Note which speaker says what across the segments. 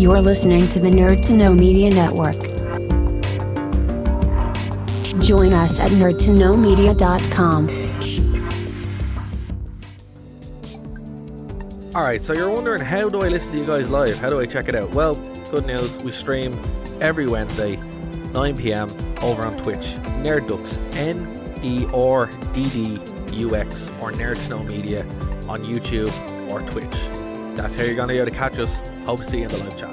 Speaker 1: You're listening to the Nerd to Know Media Network. Join us at nerdtoknowmedia.com.
Speaker 2: Alright, so you're wondering, how do I listen to you guys live? How do I check it out? Well, good news, we stream every Wednesday, 9 p.m. over on Twitch. Nerddux, Nerddux, or Nerd to Know Media on YouTube or Twitch. That's how you're going to be able to catch us. Hope to see you in the live chat.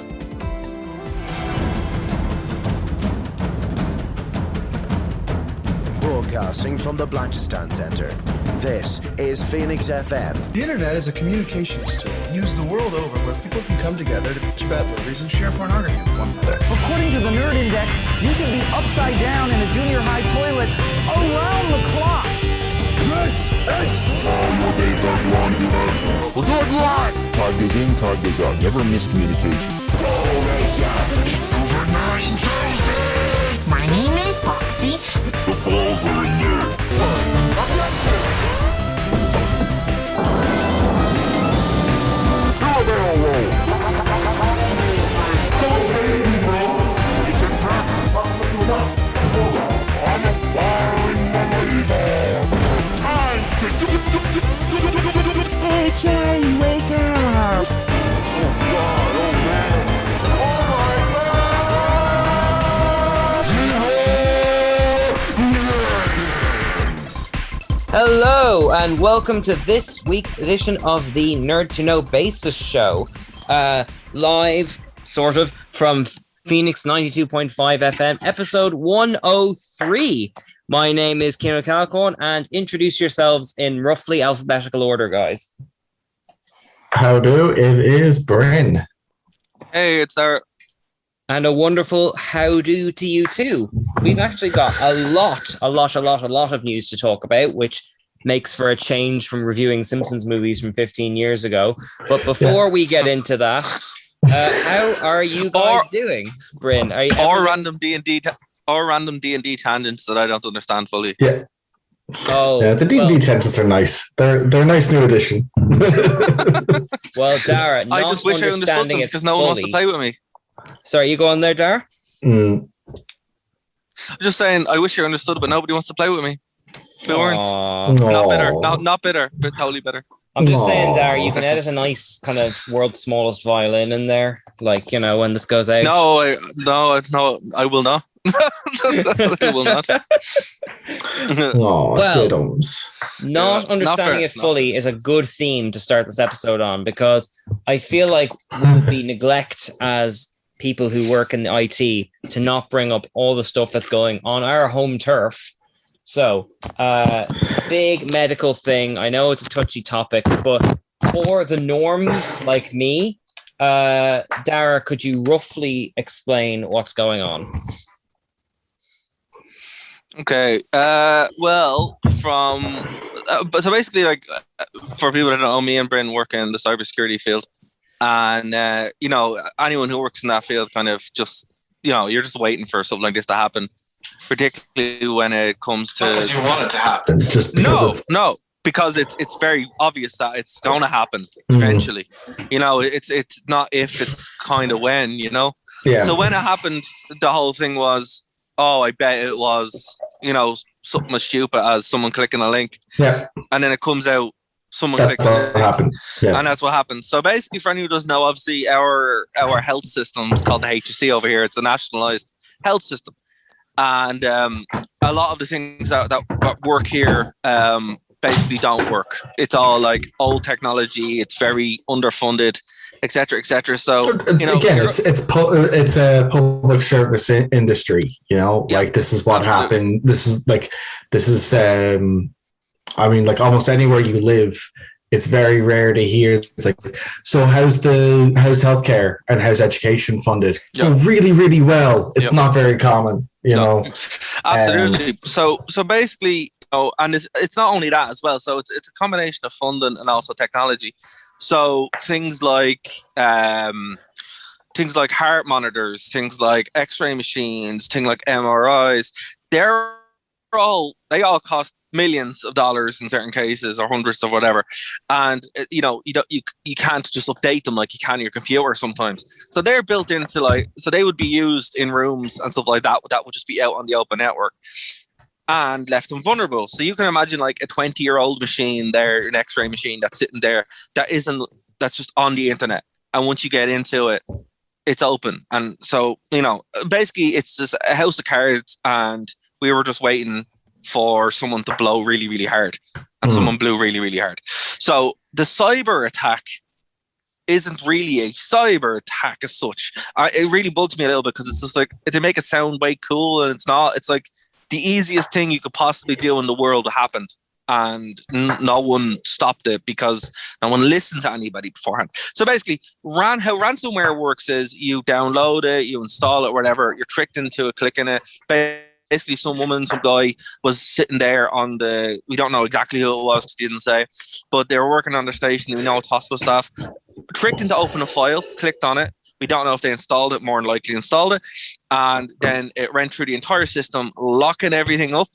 Speaker 3: Broadcasting from the Blanchistan Centre. This is Phoenix FM.
Speaker 4: The internet is a communications tool used the world over where people can come together to bitch about movies and share pornography with one another.
Speaker 5: According to the Nerd Index, you should be upside down in a junior high toilet around the clock.
Speaker 6: This is We'll do it live! Time goes in, time goes out. Never miscommunication. It's over 9,000!
Speaker 7: My name is Foxy.
Speaker 6: The balls are in there. Do a barrel roll! Don't face me, bro! It's a trap! I'm a fire in my evil! Time to Hey, Charlie, wake up! Oh, God, oh, man! Oh, my God!
Speaker 8: Hello, and welcome to this week's edition of the Nerd to Know Basis Show. Live, sort of, from Phoenix 92.5 FM, episode 103. My name is Kieran Calcorn, and introduce yourselves in roughly alphabetical order, guys.
Speaker 9: How do? It is Bryn.
Speaker 10: Hey, it's our...
Speaker 8: And a wonderful how do to you too. We've actually got a lot of news to talk about, which makes for a change from reviewing Simpsons movies from 15 years ago. But before we get into that, how are you guys doing, Bryn?
Speaker 10: Random D&D tangents that I don't understand fully.
Speaker 9: Yeah.
Speaker 8: Oh,
Speaker 9: yeah, the D&D tangents are nice. They're a nice new addition.
Speaker 8: Well, Dara,
Speaker 10: I just wish I understood them because no one wants to play with me.
Speaker 8: Sorry, you go on there, Dara?
Speaker 10: I'm just saying, I wish I understood, but nobody wants to play with me. They weren't. Not bitter. Not bitter, but totally bitter.
Speaker 8: I'm just saying, Dara, you can edit a nice kind of world's smallest violin in there, like, you know, when this goes out.
Speaker 10: No, I will not. I will not.
Speaker 8: Well, not understanding it fully is a good theme to start this episode on, because I feel like we would be neglect as people who work in the IT to not bring up all the stuff that's going on our home turf. So, big medical thing. I know it's a touchy topic, but for the norms like me, Dara, could you roughly explain what's going on?
Speaker 10: Okay. Well, so basically, like, for people that don't know, me and Bryn work in the cybersecurity field, and you know, anyone who works in that field kind of just, you know, you're just waiting for something like this to happen, particularly when it comes to.
Speaker 9: Because you want it to happen.
Speaker 10: No, because it's very obvious that it's going to happen eventually. You know, it's not if, it's kind of when. You know. Yeah. So when it happened, the whole thing was, oh, I bet it was, you know, something as stupid as someone clicking a link. Yeah. And then it comes out, someone clicking a link. Happened. Yeah. And that's what happened. So basically, for anyone who doesn't know, obviously our health system is called the HSE over here. It's a nationalized health system. And a lot of the things that work here basically don't work. It's all like old technology. It's very underfunded, etc., etc. So, you know, again, it's a public service industry. You know, like, this is what happened. This is I mean, like, almost anywhere you live, it's very rare to hear. It's like, so how's healthcare and how's education funded? Yep. Oh, really, really well. It's not very common. You know, absolutely. So basically, you know, and it's not only that as well. So it's a combination of funding and also technology. So things like heart monitors, things like X-ray machines, things like MRIs, they all cost millions of dollars in certain cases, or hundreds of whatever, and you can't just update them like you can your computer sometimes. So they're built into so they would be used in rooms and stuff like that would just be out on the open network and left them vulnerable. So you can imagine like a 20-year-old machine there, an X-ray machine that's sitting there that's just on the internet, and once you get into it, it's open. And so basically it's just a house of cards, and we were just waiting for someone to blow really, really hard, and someone blew really, really hard. So the cyber attack isn't really a cyber attack as such. It really bugs me a little bit, because it's just like, they make it sound way cool, and it's not. It's like the easiest thing you could possibly do in the world happened, and no one stopped it because no one listened to anybody beforehand. So basically, how ransomware works is you download it, you install it, whatever, you're tricked into clicking it. Basically, some guy was sitting there we don't know exactly who it was because he didn't say, but they were working on their station. We know it's hospital staff. Tricked into open a file, clicked on it. We don't know if they installed it, more than likely installed it. And then it ran through the entire system, locking everything up.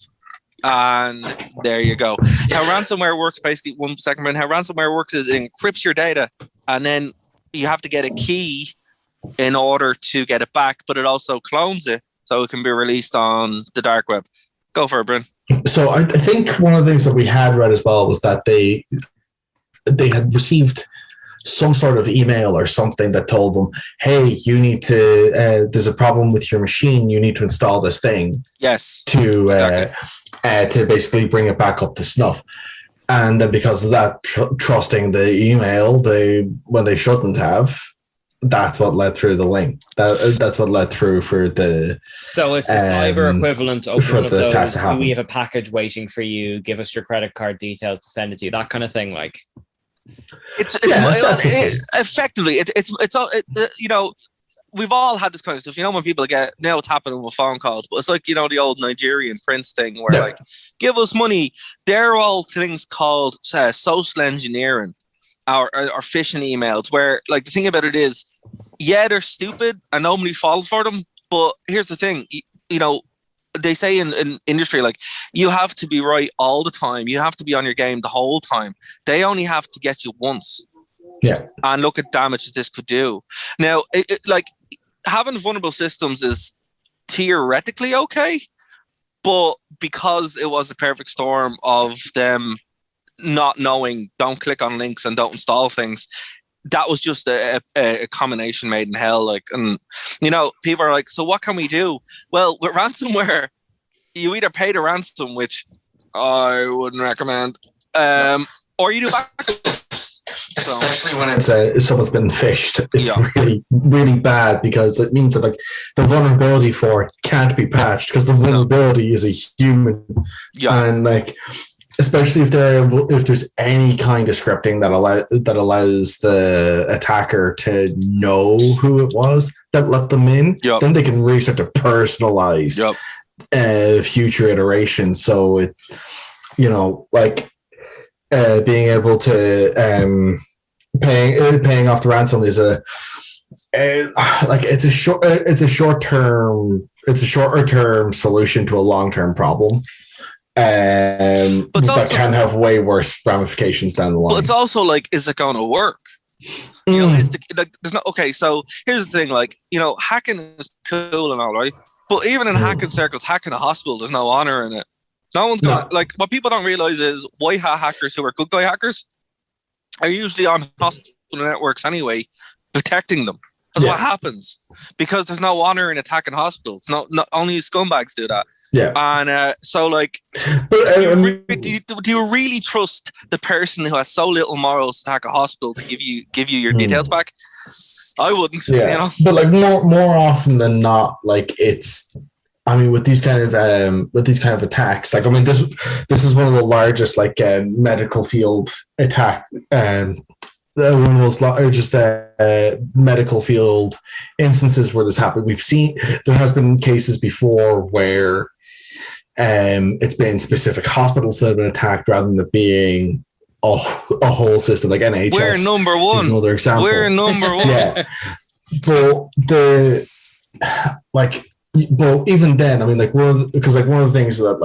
Speaker 10: And there you go. How ransomware works, basically, how ransomware works is it encrypts your data, and then you have to get a key in order to get it back, but it also clones it so it can be released on the dark web. Go for it, Bryn.
Speaker 9: So I think one of the things that we had read as well was that they had received some sort of email or something that told them, hey, you need to, there's a problem with your machine, you need to install this thing.
Speaker 10: Yes.
Speaker 9: To basically bring it back up to snuff. And then because of that, trusting the email, when they shouldn't have, that's what led through the link. That's what led through for the...
Speaker 8: So it's the cyber equivalent of one of those, we have a package waiting for you, give us your credit card details to send it to you, that kind of thing, like...
Speaker 10: Effectively, we've all had this kind of stuff. When people now it's happening with phone calls, but it's like, the old Nigerian prince thing where like, give us money. They're all things called social engineering or phishing emails, where like the thing about it is, they're stupid and nobody falls for them. But here's the thing, they say in industry, like, you have to be right all the time. You have to be on your game the whole time. They only have to get you once.
Speaker 9: Yeah.
Speaker 10: And look at damage that this could do. Now, having vulnerable systems is theoretically okay, but because it was a perfect storm of them not knowing, don't click on links and don't install things, that was just a combination made in hell. Like, and people are like, so what can we do? Well, with ransomware, you either pay the ransom, which I wouldn't recommend, or you do backups.
Speaker 9: Especially when it's someone's been phished, it's really, really bad, because it means that like the vulnerability for it can't be patched because the vulnerability is a human, and like. Especially if there's any kind of scripting that allows the attacker to know who it was that let them in, then they can really start to personalize future iterations. So it, being able to paying off the ransom is it's a shorter term solution to a long term problem. But that can have way worse ramifications down the line.
Speaker 10: But it's also like, is it going to work? There's not. Okay, so here's the thing: hacking is cool and all right, but even in hacking circles, hacking a hospital, there's no honor in it. No one's gonna what people don't realize is white hat hackers who are good guy hackers are usually on hospital networks anyway, protecting them. That's what happens, because there's no honor in attacking hospitals. Not only scumbags do that.
Speaker 9: Yeah,
Speaker 10: and so like, do you really trust the person who has so little morals to attack a hospital to give you your details back? I wouldn't.
Speaker 9: Yeah, but like more often than not, like it's. I mean, with these kind of attacks, like, I mean, this is one of the largest medical field attack. One of those largest medical field instances where this happened. We've seen there has been cases before where it's been specific hospitals that have been attacked rather than it being a whole system, like NHS.
Speaker 10: We're number one.
Speaker 9: Another example.
Speaker 10: We're number one.
Speaker 9: Yeah, but even then, I mean, one of the things that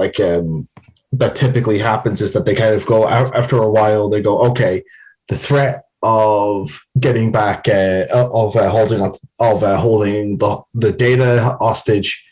Speaker 9: that typically happens is that they kind of go out after a while. They go, okay, the threat of getting back holding the data hostage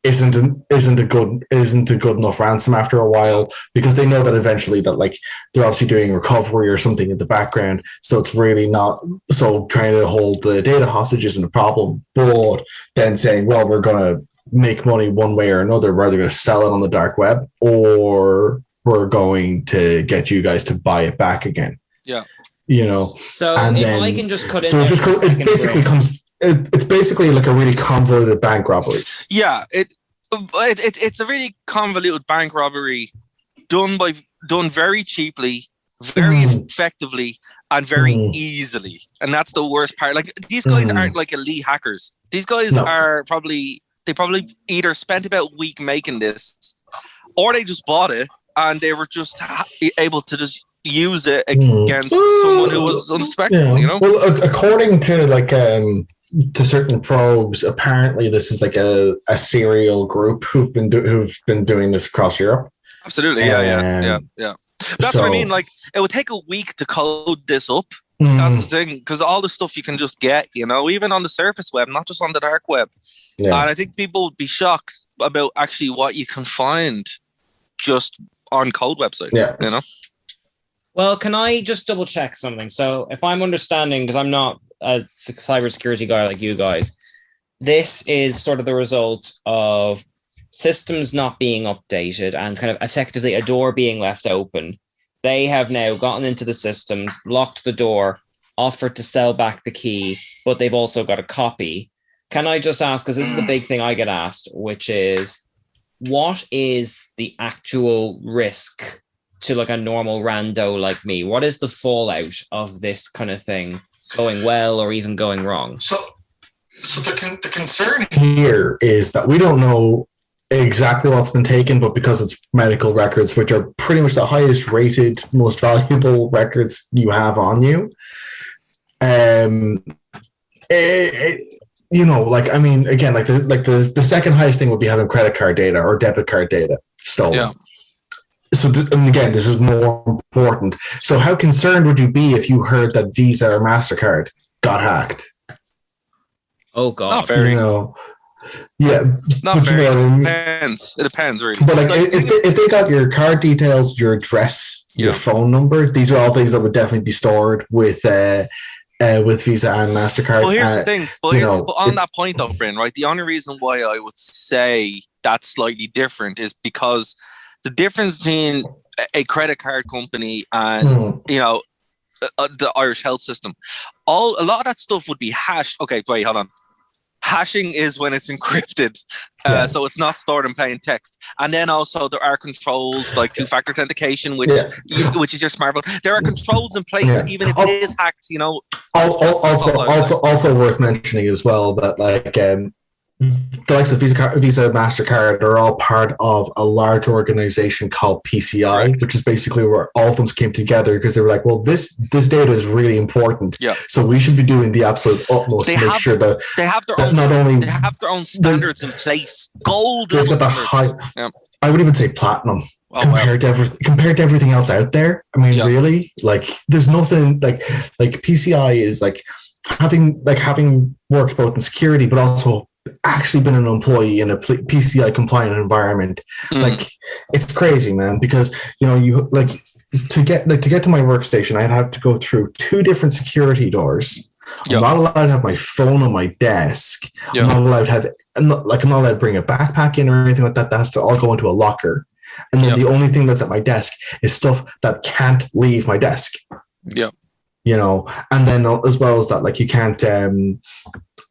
Speaker 9: isn't a good enough ransom after a while, because they know that eventually that like they're obviously doing recovery or something in the background, so it's really not, so trying to hold the data hostage isn't a problem. But then saying, well, we're going to make money one way or another, we're either going to sell it on the dark web or we're going to get you guys to buy it back again.
Speaker 10: Yeah.
Speaker 9: You know,
Speaker 8: so
Speaker 9: and
Speaker 8: if
Speaker 9: then,
Speaker 8: I can just cut in,
Speaker 9: so it basically comes. It's basically like a really convoluted bank robbery.
Speaker 10: Yeah, it's a really convoluted bank robbery done very cheaply, very effectively, and very easily. And that's the worst part. Like, these guys aren't like elite hackers. These guys are probably either spent about a week making this, or they just bought it and they were just able to just use it against someone who was unsuspecting, you know?
Speaker 9: Well, according to like to certain probes, apparently this is like a serial group who've been doing this across Europe.
Speaker 10: Absolutely, yeah. That's what I mean. Like, it would take a week to code this up. That's the thing, because all the stuff you can just get, you know, even on the surface web, not just on the dark web. Yeah. And I think people would be shocked about actually what you can find just on code websites. Yeah, you know.
Speaker 8: Well, can I just double check something? So if I'm understanding, because I'm not a cybersecurity guy like you guys, this is sort of the result of systems not being updated and kind of effectively a door being left open. They have now gotten into the systems, locked the door, offered to sell back the key, but they've also got a copy. Can I just ask, because this is the big thing I get asked, which is, what is the actual risk to like a normal rando like me? What is the fallout of this kind of thing going well or even going wrong?
Speaker 9: So the concern here is that we don't know exactly what's been taken, but because it's medical records, which are pretty much the highest rated, most valuable records you have on you, you know, like, I mean, again, like the second highest thing would be having credit card data or debit card data stolen. Yeah. So, and again, this is more important. So how concerned would you be if you heard that Visa or MasterCard got hacked?
Speaker 8: Oh, God.
Speaker 10: Not very.
Speaker 9: You know, yeah.
Speaker 10: Not very. It depends. It depends, really.
Speaker 9: But like, if they got your card details, your address, your phone number, these are all things that would definitely be stored with Visa and MasterCard.
Speaker 10: Well, here's the thing. But on that point, though, Bryn, right? The only reason why I would say that's slightly different is because the difference between a credit card company and you know the Irish health system, a lot of that stuff would be hashed. Okay, wait, hold on. Hashing is when it's encrypted, so it's not stored in plain text. And then also there are controls like two-factor authentication, which is your smartphone. There are controls in place that even if it is hacked, you know.
Speaker 9: Also worth mentioning as well that like the likes of Visa, MasterCard are all part of a large organization called PCI, which is basically where all of them came together because they were like, well, this data is really important. Yeah. So we should be doing the absolute utmost to make sure that
Speaker 10: they have their own standards in place. Gold.
Speaker 9: They've got the high. Yeah. I would even say platinum. Compared to everything else out there. I mean, really, like there's nothing like PCI is like having worked both in security, but also actually been an employee in a PCI compliant environment. Like it's crazy, man, because you know, you like to get to my workstation, I'd have to go through 2 different security doors. I'm not allowed to have my phone on my desk. I'm not allowed to have I'm not allowed to bring a backpack in or anything like that. That has to all go into a locker. And then the only thing that's at my desk is stuff that can't leave my desk.
Speaker 10: Yeah.
Speaker 9: You know, and then as well as that, like you can't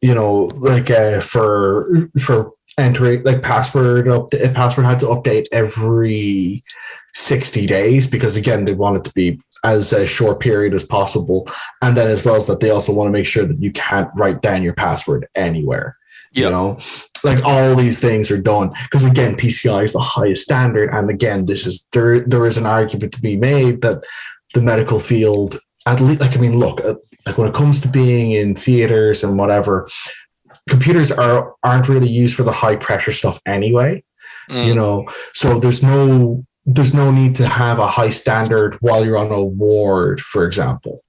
Speaker 9: you know, like for entering like password had to update every 60 days because again they want it to be as a short period as possible, and then as well as that they also want to make sure that you can't write down your password anywhere. You know, like all these things are done because again PCI is the highest standard, and again there is an argument to be made that the medical field, at least, like, I mean, look, like when it comes to being in theaters and whatever, computers aren't really used for the high pressure stuff anyway, you know, so there's no there's no need to have a high standard while you're on a ward, for example.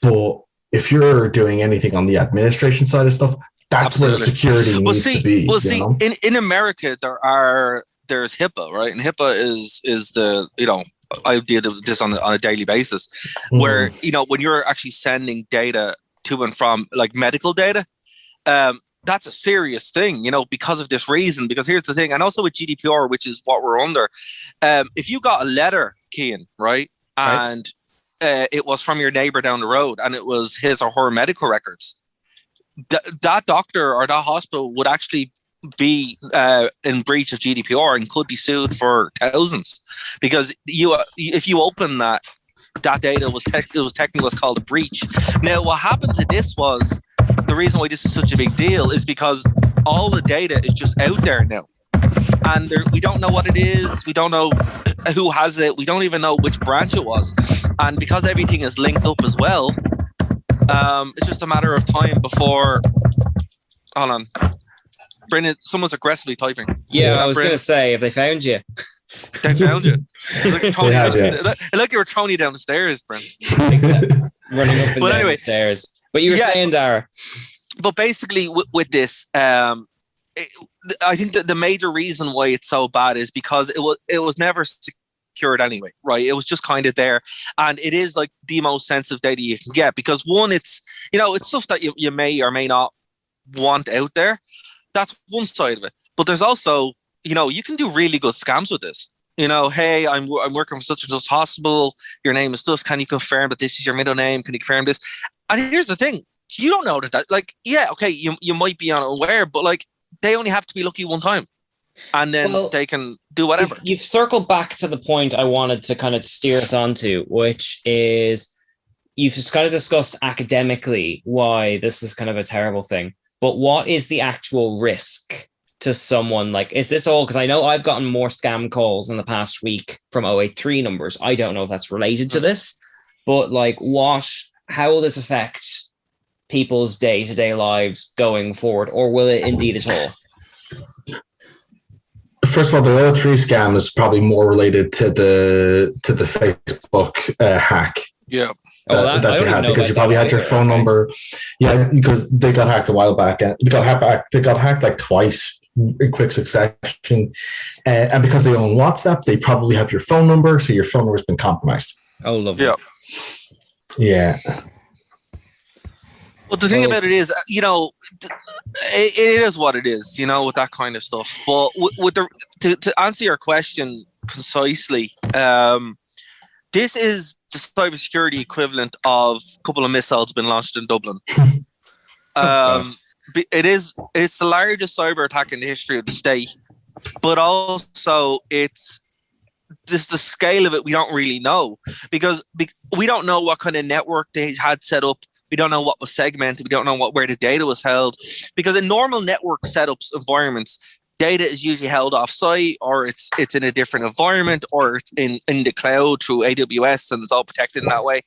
Speaker 9: But if you're doing anything on the administration side of stuff, that's
Speaker 10: Absolutely.
Speaker 9: where the security needs to be.
Speaker 10: Well, see, in America, there's HIPAA, right? And HIPAA is the, I deal with this on a daily basis, where, when you're actually sending data to and from, like medical data, that's a serious thing, because of this reason. Because here's the thing, and also with GDPR, which is what we're under, if you got a letter, Cian, right? And it was from your neighbor down the road, and it was his or her medical records, that doctor or that hospital would actually be in breach of GDPR and could be sued for thousands, because if you open that data was technically what's called a breach. Now, what happened to this was, the reason why this is such a big deal is because all the data is just out there now, and we don't know what it is, we don't know who has it, we don't even know which branch it was, and because everything is linked up as well, it's just a matter of time before. Hold on, Brendan, someone's aggressively typing.
Speaker 8: Yeah, I was going to say, if they found you.
Speaker 10: They found you. Like you were throwing you down the stairs, Brendan.
Speaker 8: Running up and down the stairs. But you were saying, Dara.
Speaker 10: But basically, with this, I think that the major reason why it's so bad is because it was never secured anyway, right? It was just kind of there, and it is like the most sensitive data you can get, because one, it's it's stuff that you may or may not want out there. That's one side of it. But there's also, you can do really good scams with this. Hey, I'm working for such and such hospital. Your name is this. Can you confirm that this is your middle name? Can you confirm this? And here's the thing: you don't know that. Like, yeah, okay, you might be unaware, but like, they only have to be lucky one time, and then they can do whatever.
Speaker 8: You've circled back to the point I wanted to kind of steer us onto, which is you've just kind of discussed academically why this is kind of a terrible thing. But what is the actual risk to someone? Like, is this all, because I know I've gotten more scam calls in the past week from 083 numbers. I don't know if that's related to this, but like, how will this affect people's day-to-day lives going forward, or will it indeed at all?
Speaker 9: First of all, the 083 scam is probably more related to the Facebook hack.
Speaker 10: Yeah.
Speaker 9: That you had, because you probably had your phone number. Yeah, because they got hacked a while back, and they got hacked like twice in quick succession. And because they own WhatsApp, they probably have your phone number, so your phone number's been compromised.
Speaker 8: Oh, lovely.
Speaker 10: Yeah.
Speaker 9: Yeah.
Speaker 10: Well, the thing about it is, it is what it is, with that kind of stuff. But to answer your question concisely, this is the cybersecurity equivalent of a couple of missiles being launched in Dublin. It's the largest cyber attack in the history of the state, but also it's the scale of it we don't really know, because we don't know what kind of network they had set up. We don't know what was segmented. We don't know where the data was held, because in normal network setups environments, data is usually held off-site, or it's in a different environment, or it's in the cloud through AWS, and it's all protected in that way.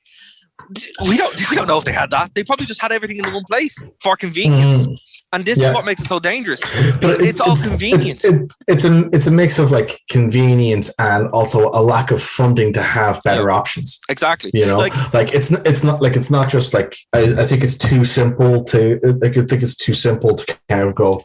Speaker 10: We don't know if they had that. They probably just had everything in one place for convenience. And this is what makes it so dangerous. But it's all convenient.
Speaker 9: It's a mix of like convenience and also a lack of funding to have better options.
Speaker 10: Exactly.
Speaker 9: It's not just like, I think it's too simple to kind of go,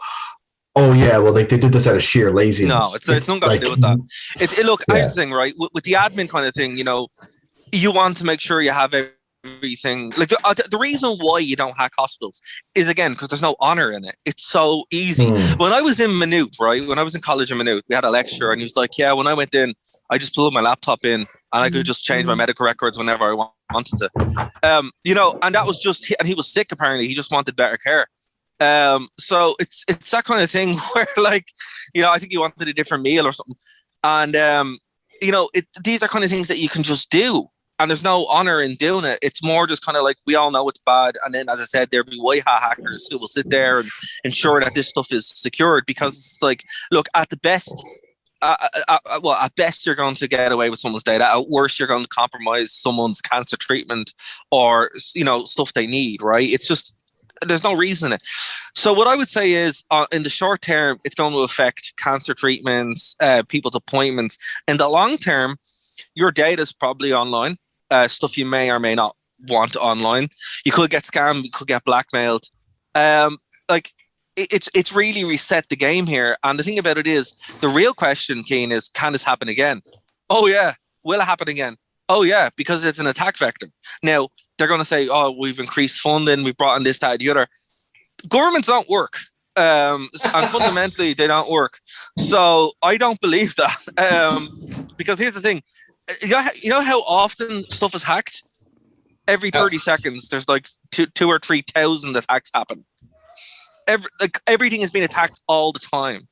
Speaker 9: oh yeah, well, like they did this out of sheer laziness.
Speaker 10: No, it's not got to do with that. Here's the thing, right? With the admin kind of thing, you want to make sure you have everything. Like the reason why you don't hack hospitals is, again, because there's no honor in it. It's so easy. When I was in Maynooth, right? When I was in college in Maynooth, we had a lecturer, and he was like, yeah, when I went in, I just plugged my laptop in, and I could just change my medical records whenever I wanted to. And that was just, and he was sick apparently. He just wanted better care. So it's that kind of thing where, like, I think he wanted a different meal or something, and these are kind of things that you can just do, and there's no honor in doing it. It's more just kind of like, we all know it's bad, and then, as I said, there'll be white hat hackers who will sit there and ensure that this stuff is secured, because it's like, look, at the best, at best you're going to get away with someone's data. At worst, you're going to compromise someone's cancer treatment or stuff they need, right? It's just, there's no reason in it. So what I would say is, in the short term, it's going to affect cancer treatments, people's appointments. In the long term, your data is probably online, stuff you may or may not want online. You could get scammed, you could get blackmailed. It's really reset the game here. And the thing about it is, the real question, Keane, is, can this happen again? Oh yeah. Will it happen again? Oh yeah, because it's an attack vector. Now, they're going to say, oh, we've increased funding, we've brought in this, that, the other. Governments don't work. And fundamentally, they don't work. So I don't believe that. Because here's the thing. You know how often stuff is hacked? Every 30 seconds, there's like 2,000 or 3,000 attacks happen. Everything is being attacked all the time.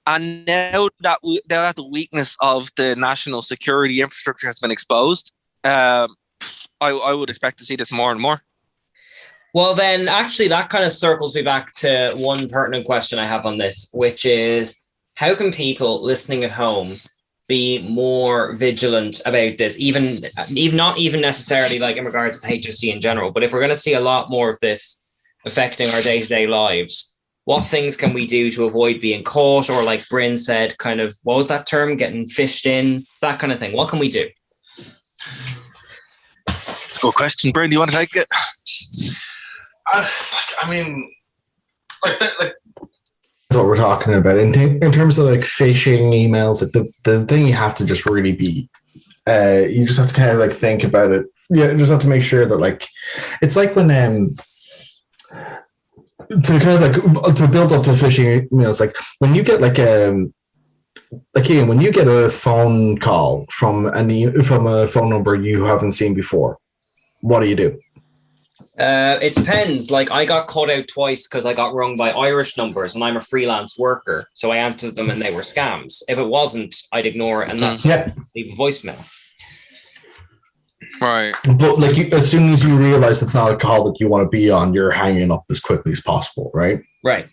Speaker 10: And now that the weakness of the national security infrastructure has been exposed, I would expect to see this more and more.
Speaker 8: Well, then actually that kind of circles me back to one pertinent question I have on this, which is, how can people listening at home be more vigilant about this, even not even necessarily like in regards to HSE in general, but if we're going to see a lot more of this affecting our day-to-day lives, what things can we do to avoid being caught, or like Bryn said, kind of, what was that term, getting fished in, that kind of thing? What can we do?
Speaker 10: That's a good question. Bryn, do you want to take it?
Speaker 9: That's what we're talking about in terms of like phishing emails. Like the thing you have to just really be, you just have to kind of like think about it. Yeah, you just have to make sure that like, it's like when to kind of like to build up to phishing emails, like when you get like Ian, when you get a phone call from a phone number you haven't seen before, what do?
Speaker 8: It depends. Like, I got caught out twice because I got rung by Irish numbers, and I'm a freelance worker, so I answered them and they were scams. If it wasn't, I'd ignore it and not leave a voicemail.
Speaker 10: Right.
Speaker 9: But like, as soon as you realize it's not a call that you want to be on, you're hanging up as quickly as possible, right?
Speaker 8: Right.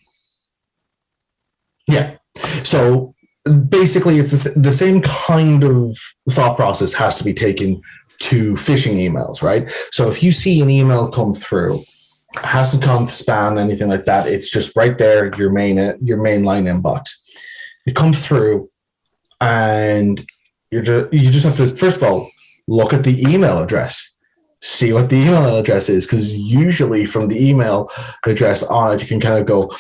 Speaker 9: Yeah. So basically, it's the same kind of thought process has to be taken to phishing emails, right? So if you see an email come through, it hasn't come spam, anything like that. It's just right there, your main line inbox. It comes through, and you just have to, first of all, look at the email address, see what the email address is, because usually from the email address on it, you can kind of go,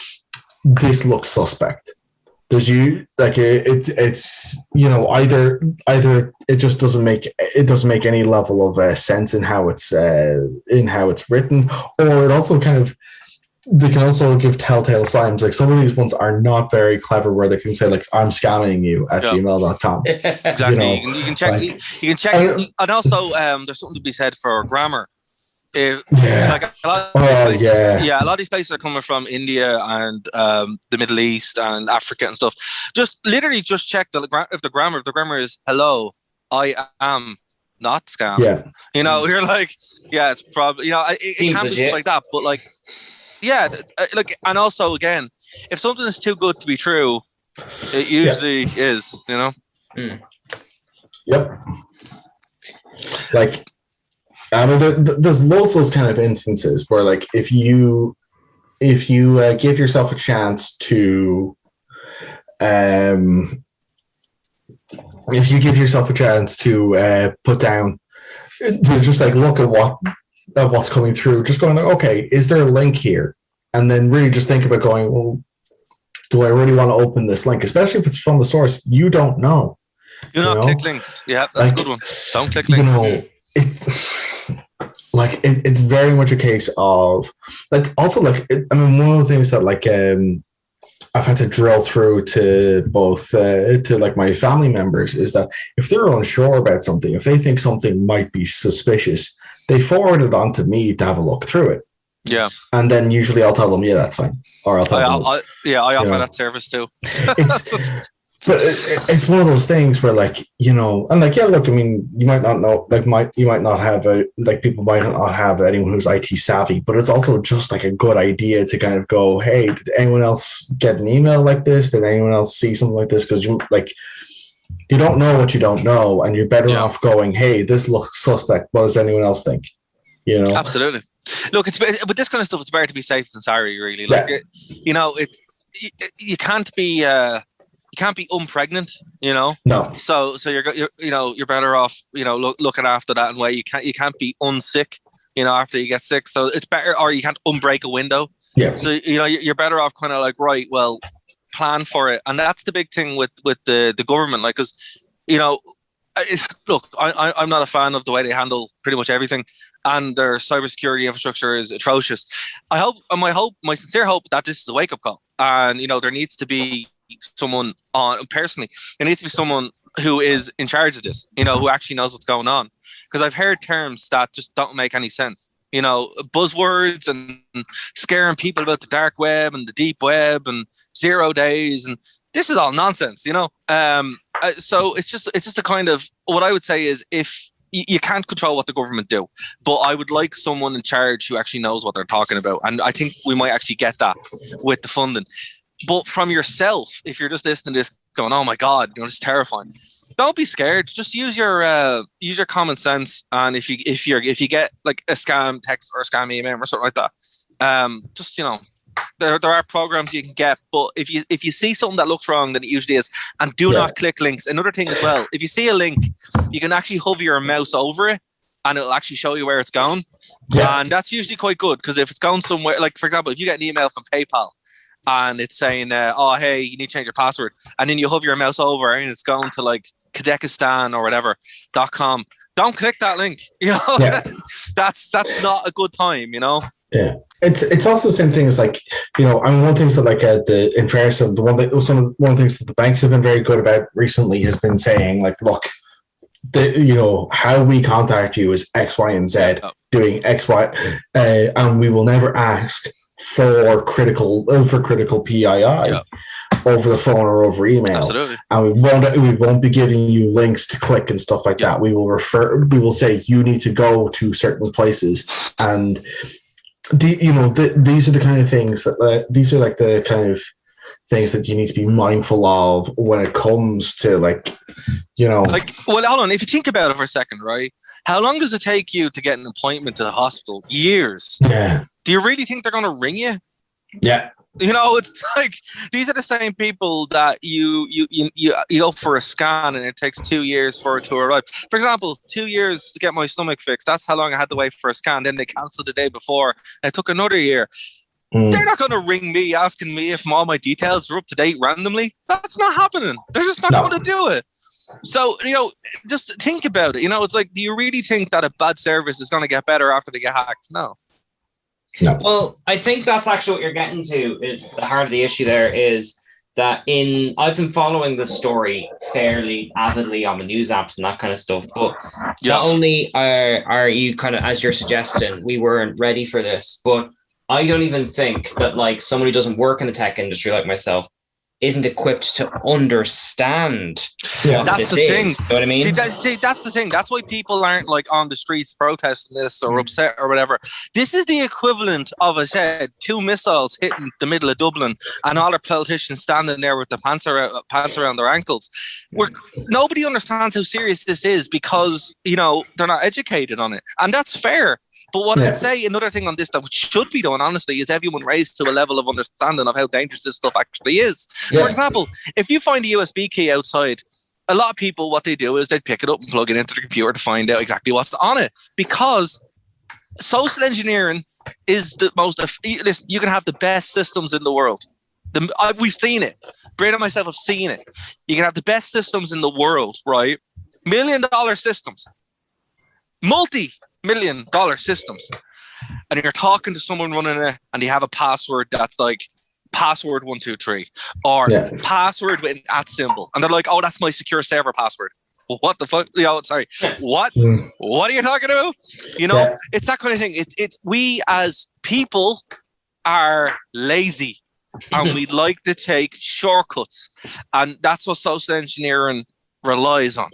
Speaker 9: this looks suspect. There's it's either it just doesn't make any level of sense in how it's written, or it also they can also give telltale signs. Like, some of these ones are not very clever, where they can say like, I'm scamming you at gmail.com.
Speaker 10: Exactly. You can check. You can check it. And also, there's something to be said for grammar. A lot of these places are coming from India and the Middle East and Africa and stuff. Just check if the grammar is hello, I am not scam. Yeah. You're like, yeah, it's probably, it can be stuff like that, but like, yeah, like, and also again, if something is too good to be true, it usually is,
Speaker 9: Yep. Like, I mean, there's loads of those kind of instances where, like, if you give yourself a chance to, put down, to just like look at what's coming through, just going like, okay, is there a link here? And then really just think about going, well, do I really want to open this link? Especially if it's from the source you don't know.
Speaker 10: Do not click links. Yeah, that's a good one. Don't click links.
Speaker 9: It's very much a case of, like, also, like, one of the things that, like, I've had to drill through to both to like my family members is that if they're unsure about something, if they think something might be suspicious, they forward it on to me to have a look through it.
Speaker 10: Yeah.
Speaker 9: And then usually I'll tell them, yeah, that's fine. Or I'll tell them.
Speaker 10: I offer that service too.
Speaker 9: But it's one of those things where, like, and like, yeah, look, I mean, you might not know, like, you might not have people might not have anyone who's IT savvy, but it's also just like a good idea to kind of go, hey, did anyone else get an email like this? Did anyone else see something like this? Because you don't know what you don't know, and you're better off going, hey, this looks suspect. What does anyone else think?
Speaker 10: Absolutely. Look, with this kind of stuff, it's better to be safe than sorry, really. Like, you know, you can't be unpregnant, you know.
Speaker 9: No.
Speaker 10: So you're better off, you know, looking after that in a way. You can't be unsick, you know, after you get sick. So it's better, or you can't unbreak a window.
Speaker 9: Yeah.
Speaker 10: So you know, you're better off kind of like, right, well, plan for it, and that's the big thing with the government, like, because you know, look, I'm not a fan of the way they handle pretty much everything. And their cybersecurity infrastructure is atrocious. My sincere hope that this is a wake-up call. And, you know, there needs to be someone there needs to be someone who is in charge of this, you know, who actually knows what's going on. Because I've heard terms that just don't make any sense. You know, buzzwords and scaring people about the dark web and the deep web and 0 days. And this is all nonsense, you know. So it's just a kind of, what I would say is, if you can't control what the government do, but I would like someone in charge who actually knows what they're talking about. And I think we might actually get that with the funding. But from yourself, if you're just listening to this going, oh my God, you know, it's terrifying. Don't be scared. Just use your common sense. And if you get like a scam text or a scam email or something like that, just, you know, there are programs you can get, but if you see something that looks wrong, then it usually is. And do not click links. Another thing as well, if you see a link, you can actually hover your mouse over it and it'll actually show you where it's going. And that's usually quite good, because if it's going somewhere, like for example, if you get an email from PayPal and it's saying, oh, hey, you need to change your password, and then you hover your mouse over and it's going to like Kazakhstan or whatever .com, don't click that link. You know, that's not a good time, you know.
Speaker 9: Yeah, it's also the same thing as, like, you know, I mean, one of the things that, like, the in fairness of one of the things that the banks have been very good about recently has been saying, like, look, you know, how we contact you is X, Y, and Z, doing X, Y, and we will never ask for critical PII over the phone or over email.
Speaker 10: Absolutely.
Speaker 9: And we won't be giving you links to click and stuff like that. We will say you need to go to certain places, and these are the kind of things that these are like the kind of things that you need to be mindful of when it comes to, like, you know,
Speaker 10: like, well, hold on. If you think about it for a second, right? How long does it take you to get an appointment to the hospital? Years.
Speaker 9: Yeah.
Speaker 10: Do you really think they're going to ring you?
Speaker 9: Yeah.
Speaker 10: You know, it's like, these are the same people that you go for a scan and it takes 2 years for it to arrive. For example, 2 years to get my stomach fixed. That's how long I had to wait for a scan. Then they cancelled the day before. And it took another year. They're not going to ring me asking me if all my details are up to date randomly. That's not happening. They're just not going to do it. So, you know, just think about it. You know, it's like, do you really think that a bad service is going to get better after they get hacked? No.
Speaker 8: Well, I think that's actually what you're getting to. Is the heart of the issue there is that I've been following the story fairly avidly on the news apps and that kind of stuff. But not only are you kind of, as you're suggesting, we weren't ready for this, but I don't even think that, like, someone who doesn't work in the tech industry like myself isn't equipped to understand what
Speaker 10: that's
Speaker 8: this
Speaker 10: the
Speaker 8: is.
Speaker 10: thing.
Speaker 8: You know what I mean?
Speaker 10: See, that's the thing. That's why people aren't, like, on the streets protesting this or upset or whatever. This is the equivalent of, I said, 2 missiles hitting the middle of Dublin and all our politicians standing there with the pants around their ankles. Nobody understands how serious this is because, you know, they're not educated on it. And that's fair. But what I'd say, another thing on this that should be done, honestly, is everyone raised to a level of understanding of how dangerous this stuff actually is. For example, if you find a USB key outside, a lot of people, what they do is they pick it up and plug it into the computer to find out exactly what's on it. Because social engineering is the most... Listen, you can have the best systems in the world. We've seen it. Brad and myself have seen it. You can have the best systems in the world, right? $1 million systems. Multi-million-dollar systems, and you're talking to someone running it, and they have a password that's like password 123 or password with an @ symbol, and they're like, "Oh, that's my secure server password." Well, what the fuck? Sorry, what? What are you talking about? You know, it's that kind of thing. It's we as people are lazy, and we like to take shortcuts, and that's what social engineering relies on.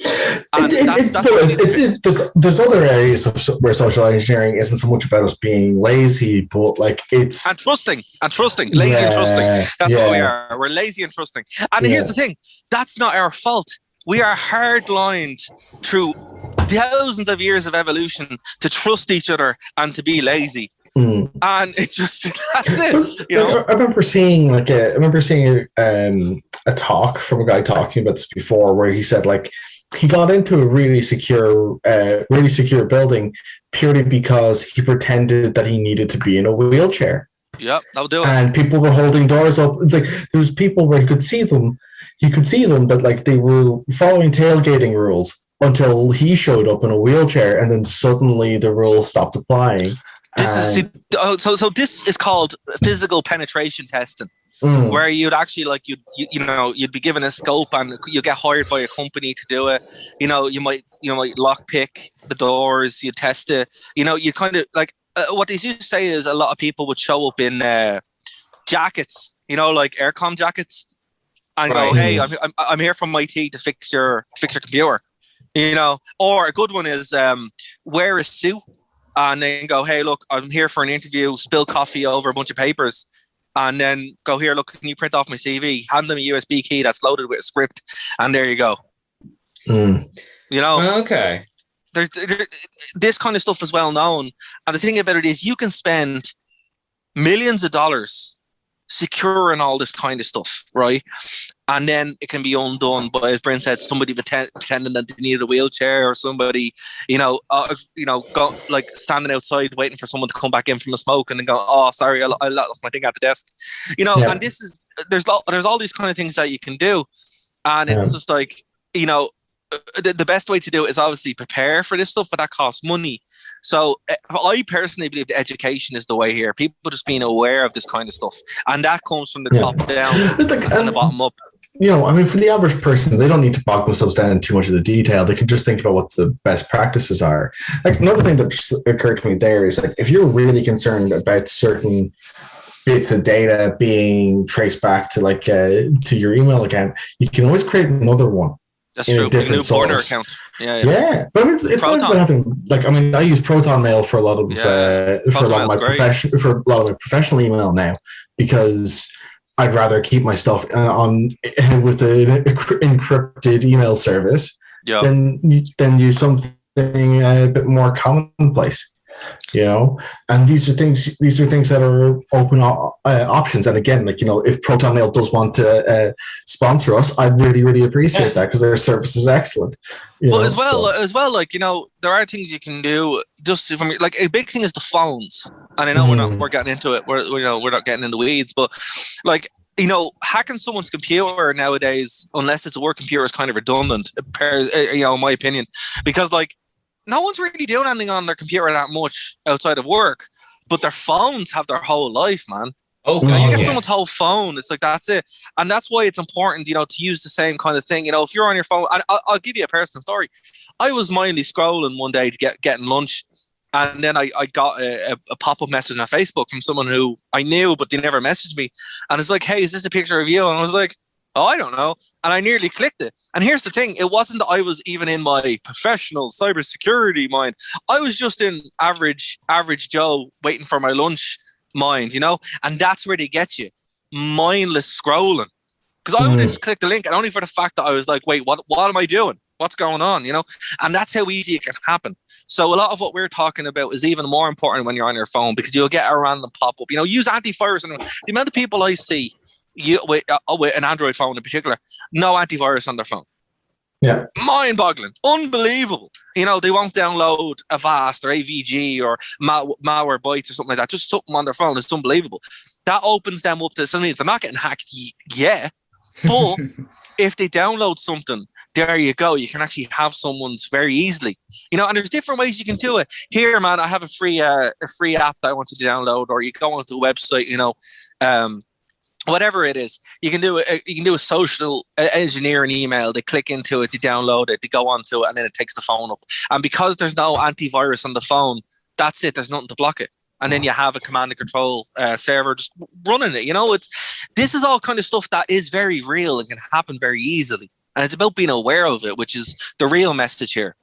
Speaker 10: And
Speaker 9: there's other areas where social engineering isn't so much about us being lazy, but like it's
Speaker 10: and trusting, lazy and trusting. That's what we are. We're lazy and trusting. And here's the thing: that's not our fault. We are hard-lined through thousands of years of evolution to trust each other and to be lazy. and it just that's it. You know,
Speaker 9: I remember seeing a talk from a guy talking about this before, where he said like he got into a really secure building purely because he pretended that he needed to be in a wheelchair.
Speaker 10: Yep, that'll do it.
Speaker 9: And people were holding doors up. It's like there was people where you could see them, that like they were following tailgating rules until he showed up in a wheelchair, and then suddenly the rules stopped applying.
Speaker 10: So this is called physical penetration testing, where you'd actually like you'd be given a scope and you get hired by a company to do it. You know, you might lockpick the doors, you test it. You know, you kind of like what they used to say is a lot of people would show up in jackets, you know, like aircom jackets, and go, "Hey, I'm here from IT to fix your computer," you know. Or a good one is wear a suit. And then go, "Hey, look, I'm here for an interview," spill coffee over a bunch of papers. And then go, "Here, look, can you print off my CV?" Hand them a USB key that's loaded with a script. And there you go. You know?
Speaker 8: Okay.
Speaker 10: There's this kind of stuff is well known. And the thing about it is you can spend millions of dollars securing all this kind of stuff, right? And then it can be undone by, as Bryn said, somebody pretending that they needed a wheelchair, or somebody, go like standing outside waiting for someone to come back in from the smoke, and then go, "Oh, sorry, I lost my thing at the desk," you know. Yeah. And this is there's all these kind of things that you can do, and it's just like, you know, the best way to do it is obviously prepare for this stuff, but that costs money. So I personally believe the education is the way here. People just being aware of this kind of stuff, and that comes from the top down and the bottom up.
Speaker 9: You know, I mean, for the average person, they don't need to bog themselves down in too much of the detail. They can just think about what the best practices are. Like, another thing that just occurred to me there is, like, if you're really concerned about certain bits of data being traced back to to your email account, you can always create another one.
Speaker 10: That's true. A new burner account.
Speaker 9: Yeah. But it's not about having, like, I mean, I use Proton Mail for a lot of my professional email now, because I'd rather keep my stuff on with an encrypted email service than use something a bit more commonplace, you know. And these are things that are open options. And again, like, you know, if Proton Mail does want to sponsor us, I'd really, really appreciate that, because their service is excellent.
Speaker 10: As well, like, you know, there are things you can do. Just from, like, a big thing is the phones. And I know we're getting into it. We're not getting in the weeds, but like, you know, hacking someone's computer nowadays, unless it's a work computer, is kind of redundant, you know, in my opinion, because like no one's really doing anything on their computer that much outside of work, but their phones have their whole life, man. You know, you get someone's whole phone, it's like, that's it. And that's why it's important, you know, to use the same kind of thing. You know, if you're on your phone, and I'll give you a personal story. I was mindly scrolling one day to getting lunch, and then I got a pop-up message on Facebook from someone who I knew, but they never messaged me. And it's like, "Hey, is this a picture of you?" And I was like, "Oh, I don't know." And I nearly clicked it. And here's the thing. It wasn't that I was even in my professional cybersecurity mind. I was just in average Joe waiting for my lunch mind, you know? And that's where they get you. Mindless scrolling. Because I would have just clicked the link, and only for the fact that I was like, "Wait, what am I doing? What's going on?" You know? And that's how easy it can happen. So a lot of what we're talking about is even more important when you're on your phone, because you'll get a random pop-up. You know, use antivirus. And the amount of people I see with an Android phone in particular, no antivirus on their phone.
Speaker 9: Yeah.
Speaker 10: Mind-boggling. Unbelievable. You know, they won't download Avast or AVG or malware bytes or something like that. Just something on their phone. It's unbelievable. That opens them up to something. They're not getting hacked yet, but if they download something, there you go. You can actually have someone's very easily, you know. And there's different ways you can do it. Here, man, I have a free app that I want to download, or you go onto the website, you know, whatever it is. You can do it. You can do a social engineering email. They click into it, they download it, they go onto it, and then it takes the phone up. And because there's no antivirus on the phone, that's it. There's nothing to block it. And then you have a command and control server just running it. You know, this is all kind of stuff that is very real and can happen very easily. And it's about being aware of it, which is the real message here.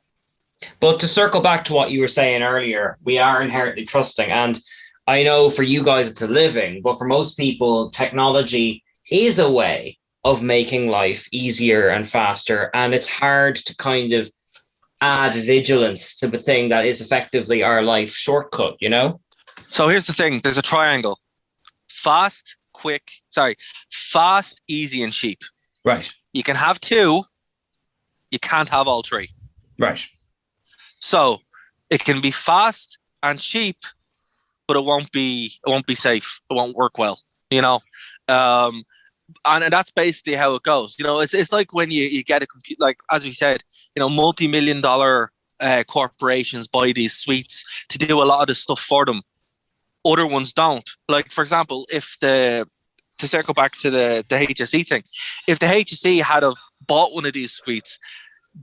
Speaker 8: But to circle back to what you were saying earlier, we are inherently trusting. And I know for you guys it's a living, but for most people, technology is a way of making life easier and faster. And it's hard to kind of add vigilance to the thing that is effectively our life shortcut, you know?
Speaker 10: So here's the thing. There's a triangle. Fast, easy, and cheap.
Speaker 8: Right.
Speaker 10: You can have two. You can't have all three.
Speaker 8: Right.
Speaker 10: So it can be fast and cheap, but it won't be safe. It won't work well, you know. And that's basically how it goes. You know, it's like when you get a computer, like as we said, you know, multi-million-dollar corporations buy these suites to do a lot of the stuff for them. Other ones don't. Like, for example, to circle back to the HSE thing, if the HSE had have bought one of these suites,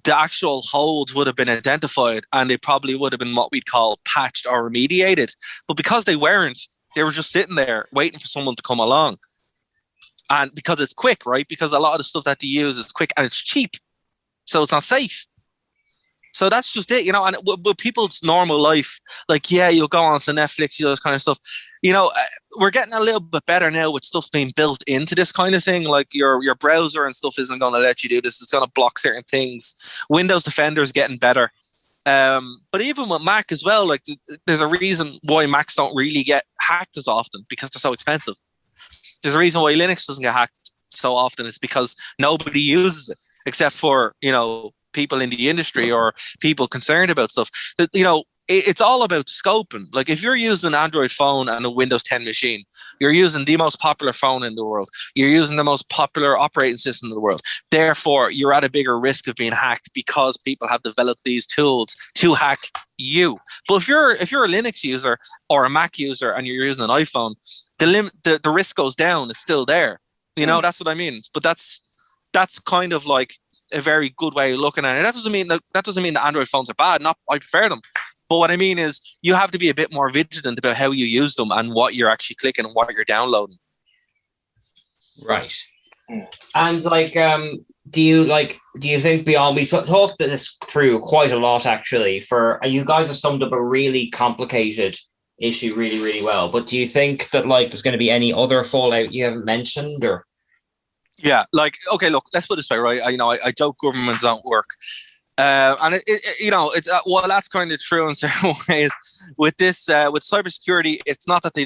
Speaker 10: the actual holes would have been identified and they probably would have been what we'd call patched or remediated. But because they weren't, they were just sitting there waiting for someone to come along. And because it's quick, right? Because a lot of the stuff that they use is quick and it's cheap. So it's not safe. So that's just it, you know. And with people's normal life, like, yeah, you'll go on to Netflix, you know, those kind of stuff. You know, we're getting a little bit better now with stuff being built into this kind of thing. Like your browser and stuff isn't going to let you do this. It's going to block certain things. Windows Defender is getting better. But even with Mac as well, like there's a reason why Macs don't really get hacked as often because they're so expensive. There's a reason why Linux doesn't get hacked so often. It's because nobody uses it except for, you know, people in the industry or people concerned about stuff. That, you know, it's all about scoping. Like if you're using an Android phone and a Windows 10 machine, you're using the most popular phone in the world. You're using the most popular operating system in the world. Therefore, you're at a bigger risk of being hacked because people have developed these tools to hack you. But if you're a Linux user or a Mac user and you're using an iPhone, the risk goes down. It's still there. You know, that's what I mean. But that's kind of like a very good way of looking at it. That doesn't mean that Android phones are bad. I prefer them. But what I mean is you have to be a bit more vigilant about how you use them and what you're actually clicking and what you're downloading.
Speaker 8: Right. And like, do you think beyond, we talked this through quite a lot actually, you guys have summed up a really complicated issue really, really well. But do you think that like there's going to be any other fallout you haven't mentioned or?
Speaker 10: Yeah, like, okay, look, let's put it this way, right? I joke governments don't work. And well, that's kind of true in certain ways. With this, with cybersecurity, it's not that they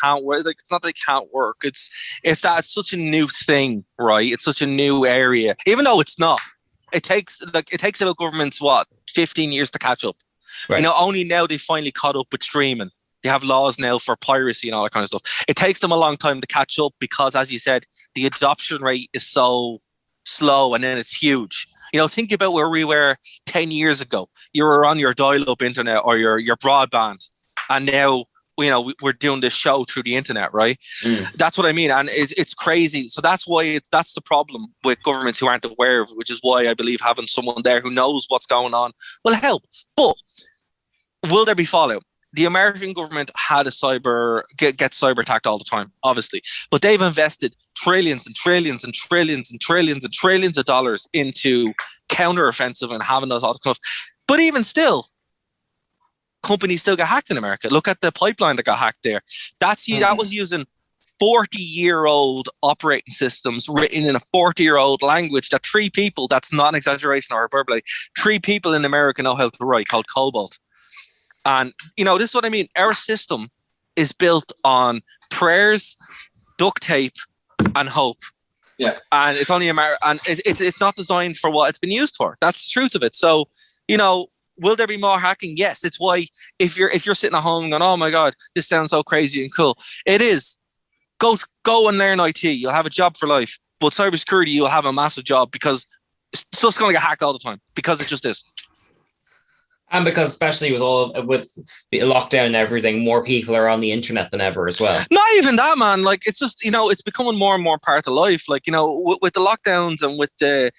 Speaker 10: can't work. Like, it's not that they can't work. It's that it's such a new thing, right? It's such a new area, even though it's not. It takes about governments 15 years to catch up. Right. You know, only now they finally caught up with streaming. They have laws now for piracy and all that kind of stuff. It takes them a long time to catch up because, as you said, the adoption rate is so slow and then it's huge. You know, think about where we were 10 years ago. You were on your dial-up internet or your broadband, and now, you know, we're doing this show through the internet, right? That's what I mean, and it's crazy. So that's why that's the problem with governments who aren't aware of it, which is why I believe having someone there who knows what's going on will help. But will there be fallout? The American government had a gets cyber attacked all the time, obviously, but they've invested trillions and trillions and trillions and trillions and trillions of dollars into counteroffensive and having those all the stuff. But even still, companies still get hacked in America. Look at the pipeline that got hacked there. That was using 40-year-old operating systems written in a 40-year-old language that three people, that's not an exaggeration or hyperbole, three people in America know how to write, called COBOL. And, you know, this is what I mean. Our system is built on prayers, duct tape, and hope. Yeah. And it's only and it's not designed for what it's been used for. That's the truth of it. So, you know, will there be more hacking? Yes. It's why if you're sitting at home going, oh my God, this sounds so crazy and cool. It is. Go and learn IT. You'll have a job for life. But cybersecurity, you'll have a massive job because stuff's going to get hacked all the time because it just is.
Speaker 8: And because especially with the lockdown and everything, more people are on the internet than ever as well. Not
Speaker 10: even that, man. Like, it's just, you know, it's becoming more and more part of life. Like, you know, with the lockdowns and with the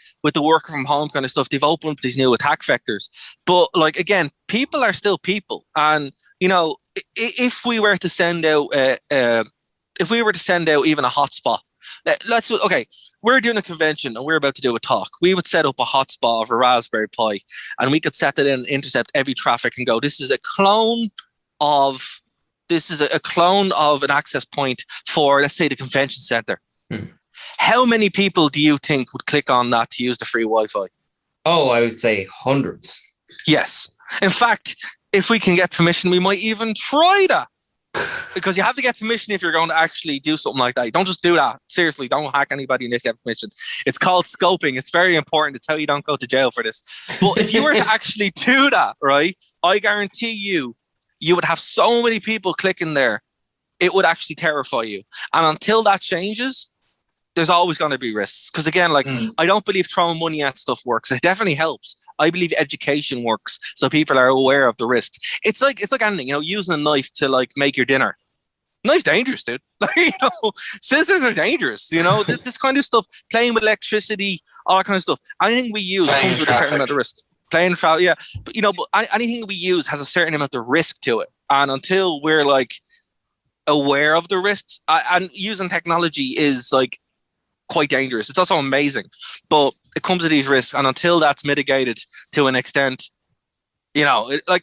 Speaker 10: work from home kind of stuff, they've opened up these new attack vectors. But like, again, people are still people. And, you know, if we were to send out even a hotspot, we're doing a convention and we're about to do a talk. We would set up a hotspot of a Raspberry Pi and we could set that in, intercept every traffic and go, this is a clone of an access point for, let's say, the convention center. How many people do you think would click on that to use the free Wi-Fi?
Speaker 8: Oh, I would say hundreds.
Speaker 10: Yes. In fact, if we can get permission, we might even try that. because you have to get permission if you're going to actually do something like that. You don't just do that. Seriously, don't hack anybody unless you have permission. It's called scoping. It's very important. It's how you don't go to jail for this. But if you were to actually do that, right, I guarantee you would have so many people clicking there. It would actually terrify you. And until that changes, there's always going to be risks. Because again, like, I don't believe throwing money at stuff works. It definitely helps. I believe education works, so people are aware of the risks. It's like anything, you know, using a knife to like make your dinner. Knife's dangerous, dude. You know, scissors are dangerous. You know, this kind of stuff. Playing with electricity, all that kind of stuff. Anything we use comes with a certain amount of risk. Playing traffic, yeah. But you know, but anything we use has a certain amount of risk to it. And until we're like aware of the risks, and using technology is like quite dangerous. It's also amazing, but it comes with these risks, and until that's mitigated to an extent, you know, I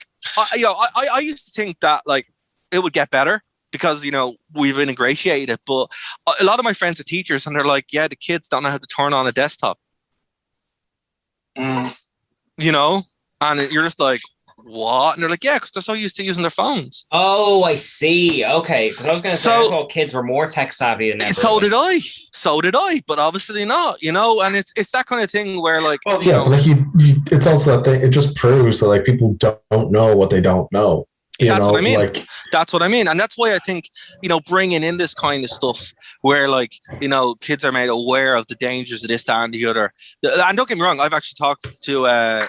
Speaker 10: used to think that like it would get better because, you know, we've ingratiated it, but a lot of my friends are teachers, and they're like, yeah, the kids don't know how to turn on a desktop, you know, and you're just like, what? And they're like, yeah, because they're so used to using their phones.
Speaker 8: Oh, I see. Okay, because I was going to say, I thought kids were more tech savvy than ever.
Speaker 10: So did I, but obviously not, you know. And it's that kind of thing where, like,
Speaker 9: well, yeah, but like you, it's also that thing. It just proves that like people don't know what they don't know.
Speaker 10: That's what I mean. Like, that's what I mean, and that's why I think, you know, bringing in this kind of stuff where, like, you know, kids are made aware of the dangers of this, that, and the other. And don't get me wrong, I've actually talked to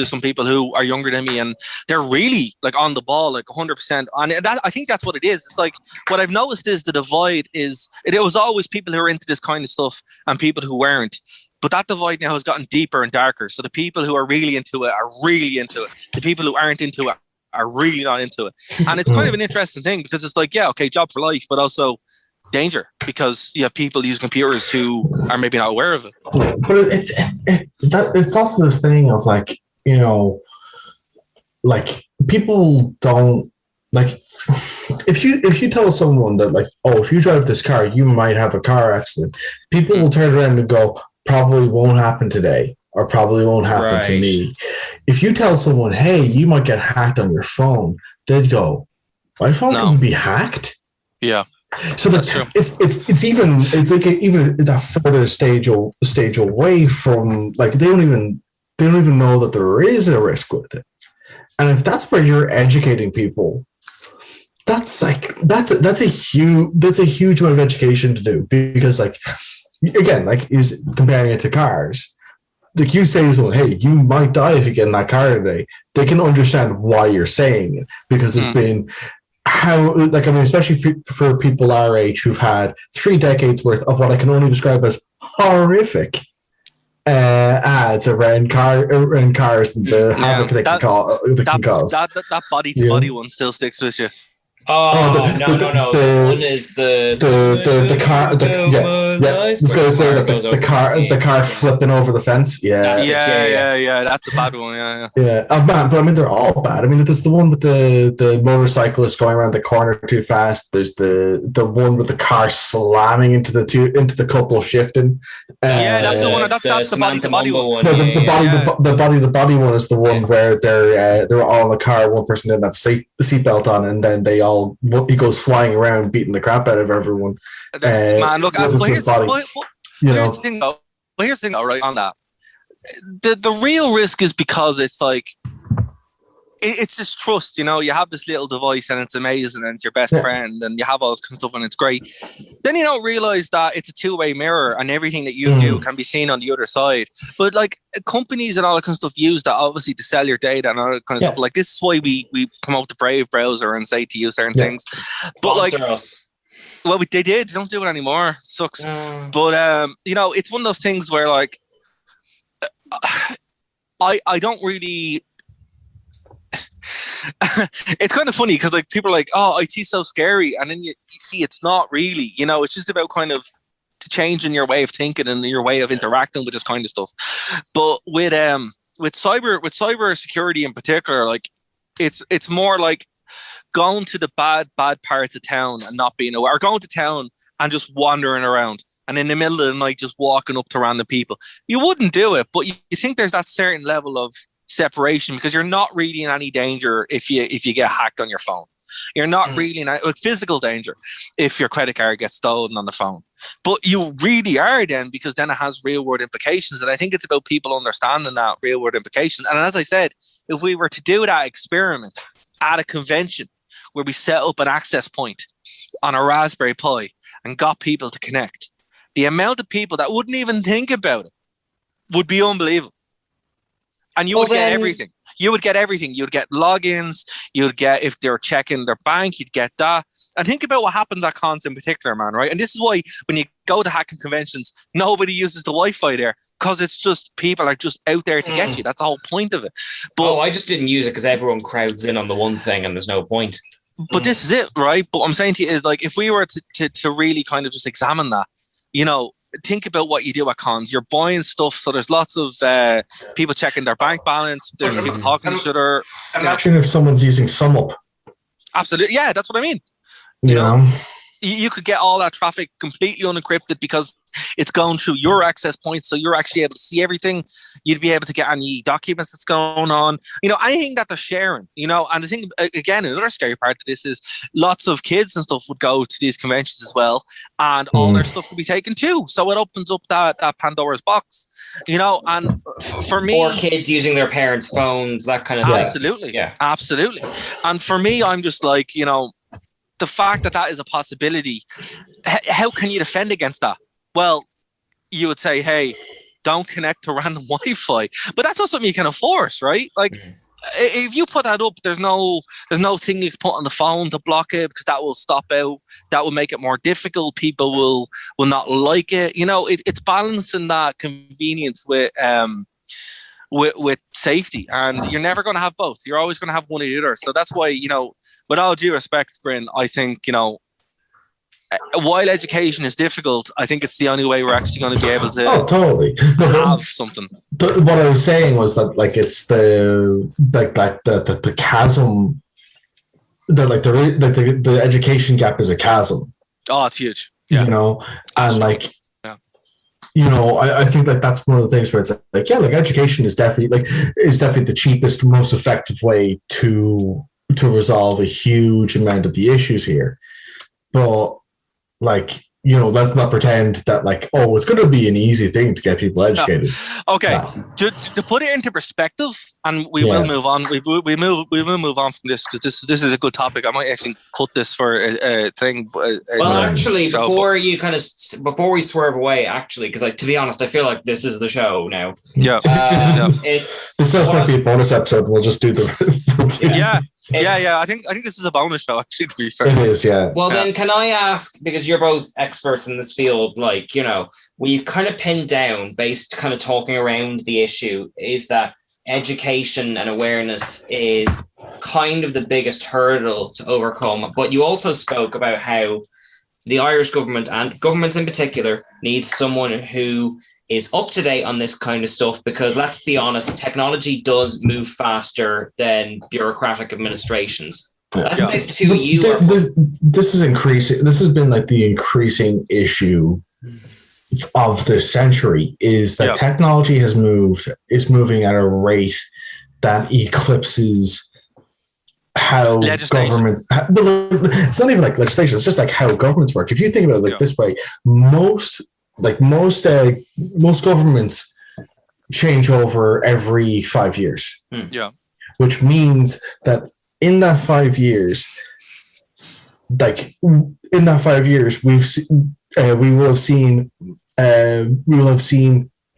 Speaker 10: some people who are younger than me, and they're really like on the ball, like 100%. And that, I think that's what it is. It's like, what I've noticed is the divide is, it was always people who are into this kind of stuff and people who weren't. But that divide now has gotten deeper and darker. So the people who are really into it are really into it. The people who aren't into it are really not into it. And it's kind of an interesting thing because it's like, yeah, okay, job for life, but also danger because you have people use computers who are maybe not aware of it.
Speaker 9: But it's also this thing of like, you know, like people don't like, if you tell someone that like, oh, if you drive this car, you might have a car accident, people will turn around and go, probably won't happen today, or probably won't happen to me. If you tell someone, hey, you might get hacked on your phone, they'd go, my phone can be hacked?
Speaker 10: Yeah.
Speaker 9: So it's even that further stage away from, like, they don't even know that there is a risk with it. And if that's where you're educating people, that's a huge amount of education to do, because like, again, like, is comparing it to cars. Like, you say to someone, hey, you might die if you get in that car today, they can understand why you're saying it, because there's been especially for people our age who've had 3 decades worth of what I can only describe as horrific ads around cars and the havoc they can cause.
Speaker 10: That body to body one still sticks with you.
Speaker 8: No. The one is the
Speaker 9: car. The car flipping over the fence. Yeah.
Speaker 10: That's a bad one.
Speaker 9: Yeah. Oh, man, but I mean, they're all bad. I mean, there's the one with the motorcyclist going around the corner too fast. There's the one with the car slamming into the couple shifting.
Speaker 10: That's the one. That's the body to body one.
Speaker 9: The body one is the one where they're all in the car. One person didn't have seatbelt on, and then he goes flying around beating the crap out of everyone.
Speaker 10: Man, look, here's the thing though, right, on that. The real risk is because it's like, it's this trust, you know, you have this little device and it's amazing and it's your best friend and you have all this kind of stuff and it's great. Then you don't realize that it's a two-way mirror and everything that you do can be seen on the other side. But like, companies and all that kind of stuff use that obviously to sell your data and all that kind of stuff. Like, this is why we promote the Brave browser and say to use certain things. But like, well, they did. They don't do it anymore. Sucks. But you know, it's one of those things where like, I don't really. It's kind of funny because like people are like, oh, IT's so scary, and then you see it's not really. You know, it's just about kind of changing your way of thinking and your way of interacting with this kind of stuff. But with cyber security in particular, like it's more like going to the bad parts of town and not being aware, or going to town and just wandering around and in the middle of the night just walking up to random people. You wouldn't do it, but you think there's that certain level of separation because you're not really in any danger if you get hacked on your phone. You're not really in physical danger if your credit card gets stolen on the phone. But you really are then, because then it has real world implications. And I think it's about people understanding that real world implication. And as I said, if we were to do that experiment at a convention where we set up an access point on a Raspberry Pi and got people to connect, the amount of people that wouldn't even think about it would be unbelievable. And you would get everything. You would get everything. You'd get logins. You'd get, if they're checking their bank, you'd get that. And think about what happens at cons in particular, man, right? And this is why when you go to hacking conventions, nobody uses the Wi-Fi there, because it's just people are just out there to get you. That's the whole point of it. But
Speaker 8: I just didn't use it because everyone crowds in on the one thing and there's no point.
Speaker 10: But this is it, right? But what I'm saying to you is, like, if we were to really kind of just examine that, you know, think about what you do at cons. You're buying stuff, so there's lots of people checking their bank balance. There's people talking to each other.
Speaker 9: Imagine if someone's using SumUp.
Speaker 10: Absolutely, yeah, that's what I mean.
Speaker 9: You know?
Speaker 10: You could get all that traffic completely unencrypted because it's going through your access points, so you're actually able to see everything. You'd be able to get any documents that's going on, you know, anything that they're sharing, you know. And the thing, again, another scary part to this is lots of kids and stuff would go to these conventions as well, and all their stuff could be taken too. So it opens up that Pandora's box, you know. And for me,
Speaker 8: or kids using their parents' phones, that kind of
Speaker 10: absolutely,
Speaker 8: thing.
Speaker 10: Absolutely. And for me, I'm just like, you know, the fact that is a possibility, how can you defend against that? Well, you would say, hey, don't connect to random Wi-Fi. But that's not something you can enforce, right? Like, if you put that up, there's no thing you can put on the phone to block it, because that will stop out. That will make it more difficult. People will not like it. You know, it's balancing that convenience with safety. And you're never going to have both. You're always going to have one or the other. So that's why, you know, with all due respect, Bryn, I think, you know, while education is difficult, I think it's the only way we're actually going to be able to
Speaker 9: totally
Speaker 10: have something.
Speaker 9: What I was saying was that, like, it's the chasm, the education gap is a chasm.
Speaker 10: Oh, it's huge. Yeah.
Speaker 9: You know, and like, you know, I think that that's one of the things where it's like, yeah, like, education is definitely the cheapest, most effective way to resolve a huge amount of the issues here. But, like, you know, let's not pretend that, like, oh, it's going to be an easy thing to get people educated.
Speaker 10: Okay, to put it into perspective, and we will move on. We will move on from this, because this is a good topic. I might actually cut this for a thing.
Speaker 8: Actually, before we swerve away, actually, because, like, to be honest, I feel like this is the show now.
Speaker 10: Yeah,
Speaker 8: this
Speaker 9: might be a bonus episode. We'll just do the
Speaker 10: I think this is a bonus show, actually, to be fair.
Speaker 9: It is, yeah.
Speaker 8: Well, then, can I ask, because you're both experts in this field, like, you know, we've kind of pinned down, based kind of talking around the issue, is that education and awareness is kind of the biggest hurdle to overcome. But you also spoke about how the Irish government, and governments in particular, needs someone who is up to date on this kind of stuff, because let's be honest, technology does move faster than bureaucratic administrations. That's like
Speaker 9: this is increasing. This has been, like, the increasing issue of this century, is that technology is moving at a rate that eclipses how governments. It's not even like legislation. It's just like how governments work. If you think about it like this way, most governments change over every 5 years. Which means that in that 5 years, we will have seen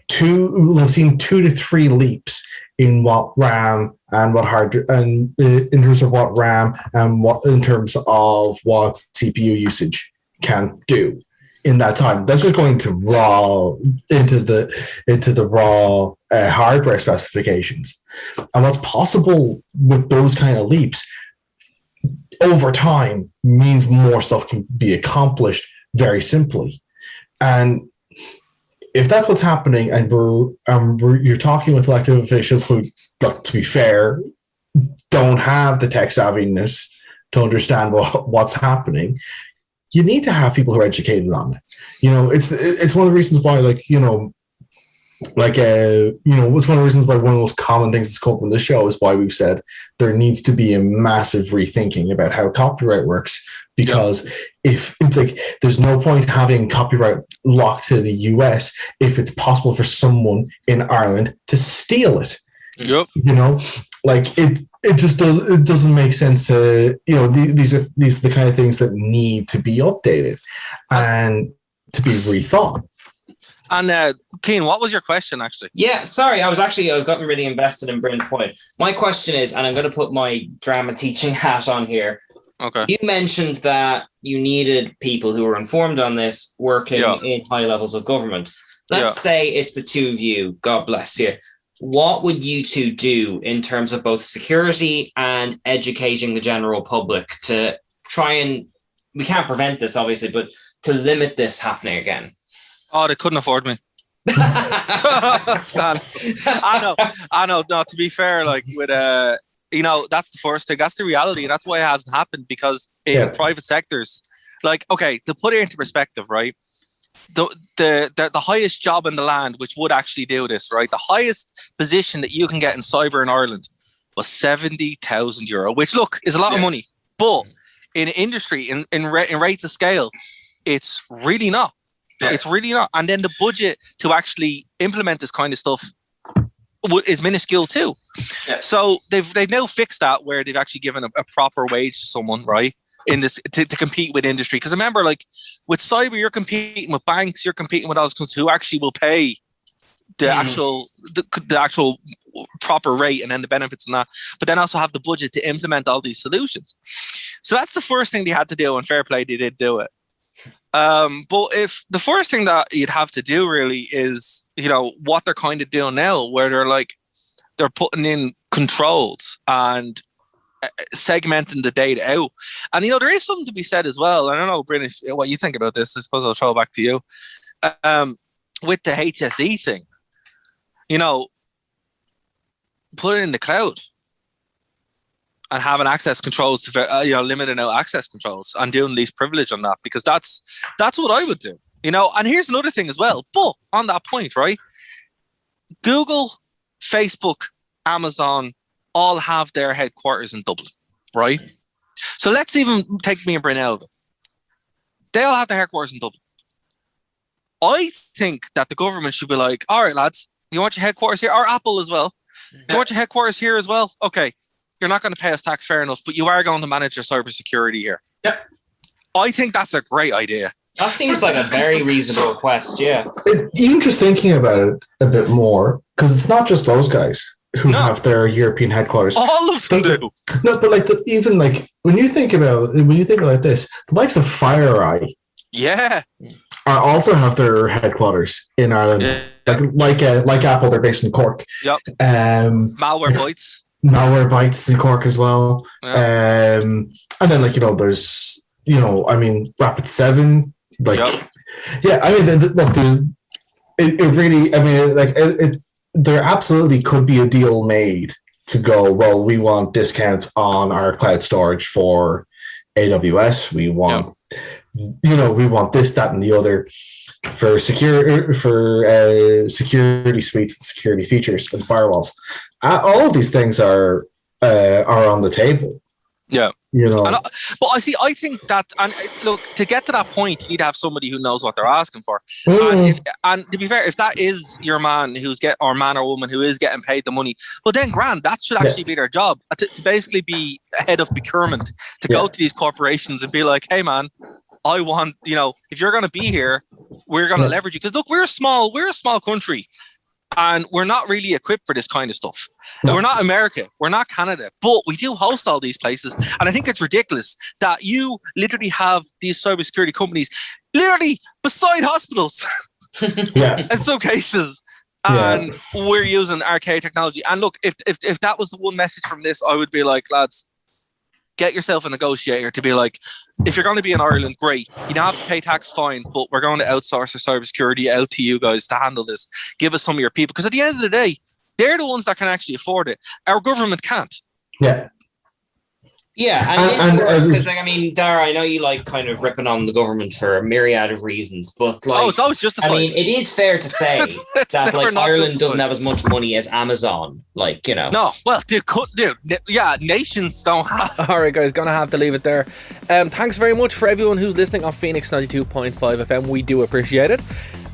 Speaker 9: 2 to 3 leaps in what RAM and what hard, and in terms of what RAM and what in terms of what CPU usage can do. In that time, that's just going to raw into the raw hardware specifications, and what's possible with those kind of leaps over time means more stuff can be accomplished very simply. And if that's what's happening, and you're talking with elected officials who, to be fair, don't have the tech savviness to understand what's happening, you need to have people who are educated on it. You know, it's one of the reasons why, like, you know, Like, it's one of the reasons why one of the most common things that's come up on this show is why we've said there needs to be a massive rethinking about how copyright works. Because if it's like, there's no point having copyright locked to the US if it's possible for someone in Ireland to steal it.
Speaker 10: Yep.
Speaker 9: Like it doesn't make sense to, these are the kind of things that need to be updated and to be rethought.
Speaker 10: And Cian, what was your question actually?
Speaker 8: Yeah, sorry, I've gotten really invested in Bryn's point. My question is, and I'm going to put my drama teaching hat on here.
Speaker 10: Okay.
Speaker 8: You mentioned that you needed people who were informed on this working in high levels of government. Let's say it's the two of you, God bless you. What would you two do in terms of both security and educating the general public to try and, we can't prevent this obviously, but to limit this happening again?
Speaker 10: Oh, they couldn't afford me. I know. No, to be fair, like with that's the first thing. That's the reality, and that's why it hasn't happened. Because in private sectors, like, okay, to put it into perspective, right? The highest job in the land, which would actually do this, right? The highest position that you can get in cyber in Ireland was €70,000, which look is a lot of money, but in industry, in rates of scale, it's really not. It's really not. And then the budget to actually implement this kind of stuff is minuscule too. Yeah. So they've now fixed that, where they've actually given a proper wage to someone, right, in this to compete with industry. Because remember, like with cyber, you're competing with banks, you're competing with those who actually will pay the actual proper rate and then the benefits and that, but then also have the budget to implement all these solutions. So that's the first thing they had to do, and fair play, they did do it. But if the first thing that you'd have to do really is, what they're kind of doing now, where they're putting in controls and segmenting the data out. And, there is something to be said as well. I don't know, Bryn, what you think about this. I suppose I'll throw it back to you. With the HSE thing, put it in the cloud and having access controls to, limiting out access controls and doing least privilege on that, because that's what I would do, And here's another thing as well. But on that point, right? Google, Facebook, Amazon all have their headquarters in Dublin, right? So let's even take me and Bryn out of it. They all have their headquarters in Dublin. I think that the government should be like, all right, lads, you want your headquarters here? Or Apple as well. You want your headquarters here as well? Okay. You're not going to pay us tax, fair enough, but you are going to manage your cybersecurity here. Yeah. I think that's a great idea.
Speaker 8: That seems like a very reasonable request, yeah.
Speaker 9: Even just thinking about it a bit more, because it's not just those guys who have their European headquarters.
Speaker 10: All of them do.
Speaker 9: No, but when you think about it like this, the likes of FireEye, also have their headquarters in Ireland. Yeah. Like Apple, they're based in Cork. Yep.
Speaker 10: Malwarebytes.
Speaker 9: Malwarebytes in Cork as well. Yeah. And then there's Rapid7. There absolutely could be a deal made to go, well, we want discounts on our cloud storage for AWS. We want, we want this, that, and the other for security suites and security features and firewalls. All of these things are on the table.
Speaker 10: Yeah. But I think that, and look, to get to that point, you need to have somebody who knows what they're asking for. And to be fair, if that is your man or man or woman who is getting paid the money, well then grand, that should actually be their job, to basically be head of procurement, to go to these corporations and be like, hey man, I want, if you're going to be here, we're going to leverage you. Because look, we're a small country. And we're not really equipped for this kind of stuff. No. We're not America. We're not Canada. But we do host all these places. And I think it's ridiculous that you literally have these cybersecurity companies literally beside hospitals in some cases. And we're using archaic technology. And look, if that was the one message from this, I would be like, lads, get yourself a negotiator to be like, if you're going to be in Ireland, great. You don't have to pay tax, fine, but we're going to outsource our cybersecurity out to you guys to handle this. Give us some of your people. Because at the end of the day, they're the ones that can actually afford it. Our government can't.
Speaker 9: Yeah.
Speaker 8: Yeah, and because like, I mean, Dara, I know you like kind of ripping on the government for a myriad of reasons, but like,
Speaker 10: it's always justified.
Speaker 8: I mean, it is fair to say that like Ireland doesn't have as much money as Amazon, like, you know.
Speaker 10: No, well, dude, yeah, nations don't have.
Speaker 2: All right, guys, gonna have to leave it there. Thanks very much for everyone who's listening on Phoenix 92.5 FM. We do appreciate it.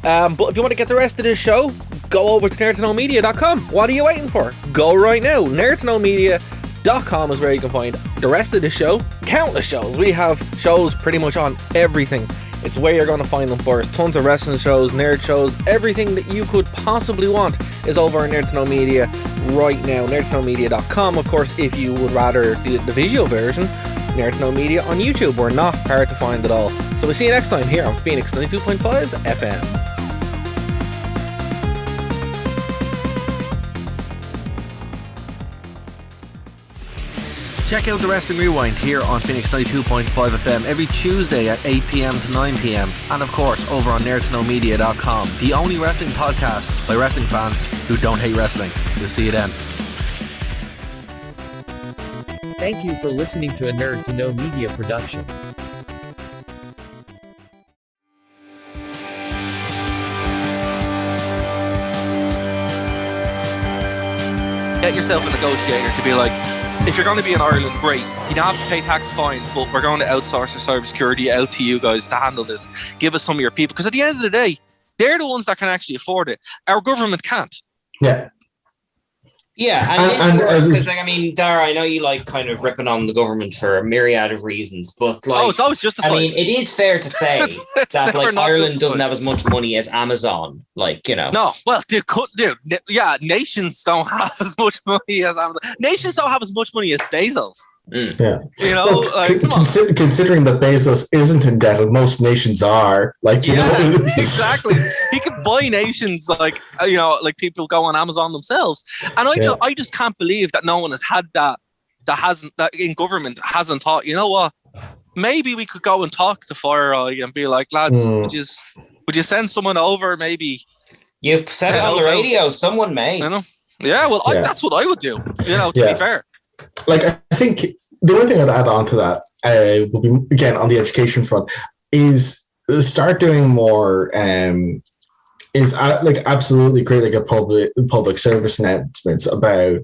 Speaker 2: But if you want to get the rest of this show, go over to nerdtoknowmedia.com. What are you waiting for? Go right now. nerdtoknowmedia.com is where you can find the rest of the show. Countless shows. We have shows pretty much on everything. It's where you're going to find them first. Tons of wrestling shows, nerd shows, everything that you could possibly want is over on Nerd to Know Media right now. nerdtoknowmedia.com. Of course, if you would rather the visual version, Nerd to Know Media on YouTube. We're not hard to find at all. So we'll see you next time here on Phoenix 92.5 FM. Check out the Wrestling Rewind here on Phoenix 92.5 FM every Tuesday at 8 p.m. to 9 p.m. And of course, over on nerdtoknowmedia.com, the only wrestling podcast by wrestling fans who don't hate wrestling. We'll see you then.
Speaker 7: Thank you for listening to a Nerd to Know Media production.
Speaker 10: Get yourself a negotiator to be like, if you're going to be in Ireland, great. You don't have to pay tax, fine, but we're going to outsource our cybersecurity out to you guys to handle this. Give us some of your people. Because at the end of the day, they're the ones that can actually afford it. Our government can't.
Speaker 9: Yeah.
Speaker 8: Yeah, and because like, I mean, Dara, I know you like kind of ripping on the government for a myriad of reasons, but like,
Speaker 10: it's always justified.
Speaker 8: I mean, it is fair to say that like Ireland doesn't have as much money as Amazon, like, you know.
Speaker 10: No, well, yeah, nations don't have as much money as Amazon. Nations don't have as much money as Bezos.
Speaker 9: Yeah,
Speaker 10: you know,
Speaker 9: like, considering that Bezos isn't indebted, most nations are. Like, you know,
Speaker 10: exactly. He could buy nations, like, you know, like people go on Amazon themselves, and I just can't believe that no one has had that in government hasn't thought. You know what? Maybe we could go and talk to FireEye and be like, lads, would you send someone over? Maybe
Speaker 8: you've said it on the radio. Someone may.
Speaker 10: You know? Yeah. Well, that's what I would do. You know, to be fair.
Speaker 9: Like, I think the only thing I'd add on to that will be, again, on the education front, is start doing more, like absolutely create like a public service announcements about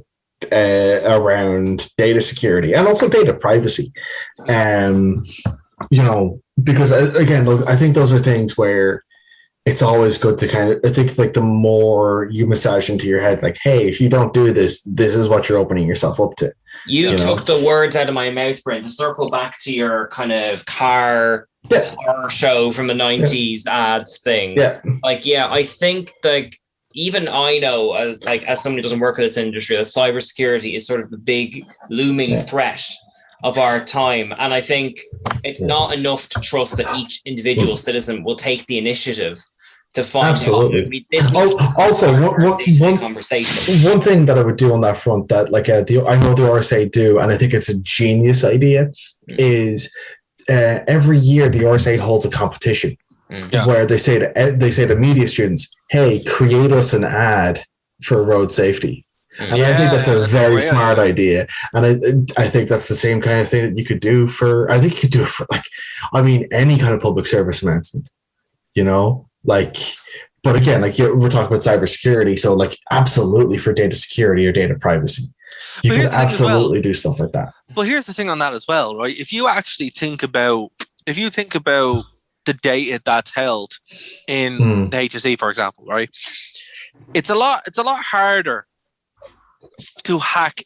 Speaker 9: around data security and also data privacy. You know, because again, look, I think those are things where it's always good to kind of, I think like the more you massage into your head, like, hey, if you don't do this, this is what you're opening yourself up to.
Speaker 8: You took the words out of my mouth, Brent. To circle back to your kind of car show from the 90s ads thing. Yeah. Like, I think like even I know as somebody who doesn't work in this industry, that cybersecurity is sort of the big looming threat of our time. And I think it's not enough to trust that each individual citizen will take the initiative to find
Speaker 9: absolutely.
Speaker 8: Also,
Speaker 9: one thing that I would do on that front that like I know the RSA do, and I think it's a genius idea, is every year the RSA holds a competition where they say to media students, "Hey, create us an ad for road safety." And I think that's a very smart idea. And I think that's the same kind of thing that you could do for like, I mean, any kind of public service announcement, you know, like, but again, like we're talking about cybersecurity. So like absolutely for data security or data privacy, you can absolutely do stuff like that.
Speaker 10: But here's the thing on that as well, right? If you actually think about the data that's held in the HSE, for example, right? It's a lot harder to hack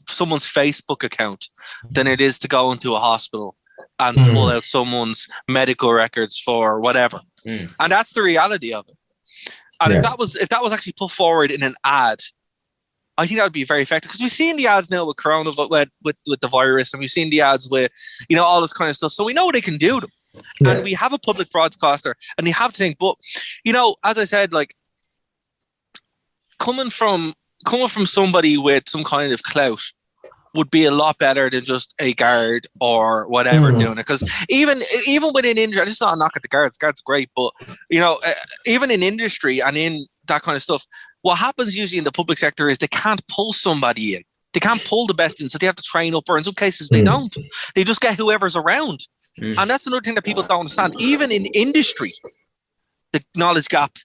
Speaker 10: someone's Facebook account than it is to go into a hospital and pull out someone's medical records for whatever. And that's the reality of it. And if that was actually put forward in an ad, I think that would be very effective, because we've seen the ads now with Corona, with the virus, and we've seen the ads with, you know, all this kind of stuff. So we know they can do them. And we have a public broadcaster, and you have to think, but, you know, as I said, like, coming from somebody with some kind of clout would be a lot better than just a guard or whatever doing it. Because even within industry, it's not a knock at the guards. Guards are great, but, you know, even in industry and in that kind of stuff, what happens usually in the public sector is they can't pull somebody in. They can't pull the best in, so they have to train up, or in some cases they don't. They just get whoever's around. And that's another thing that people don't understand. Even in industry, the knowledge gap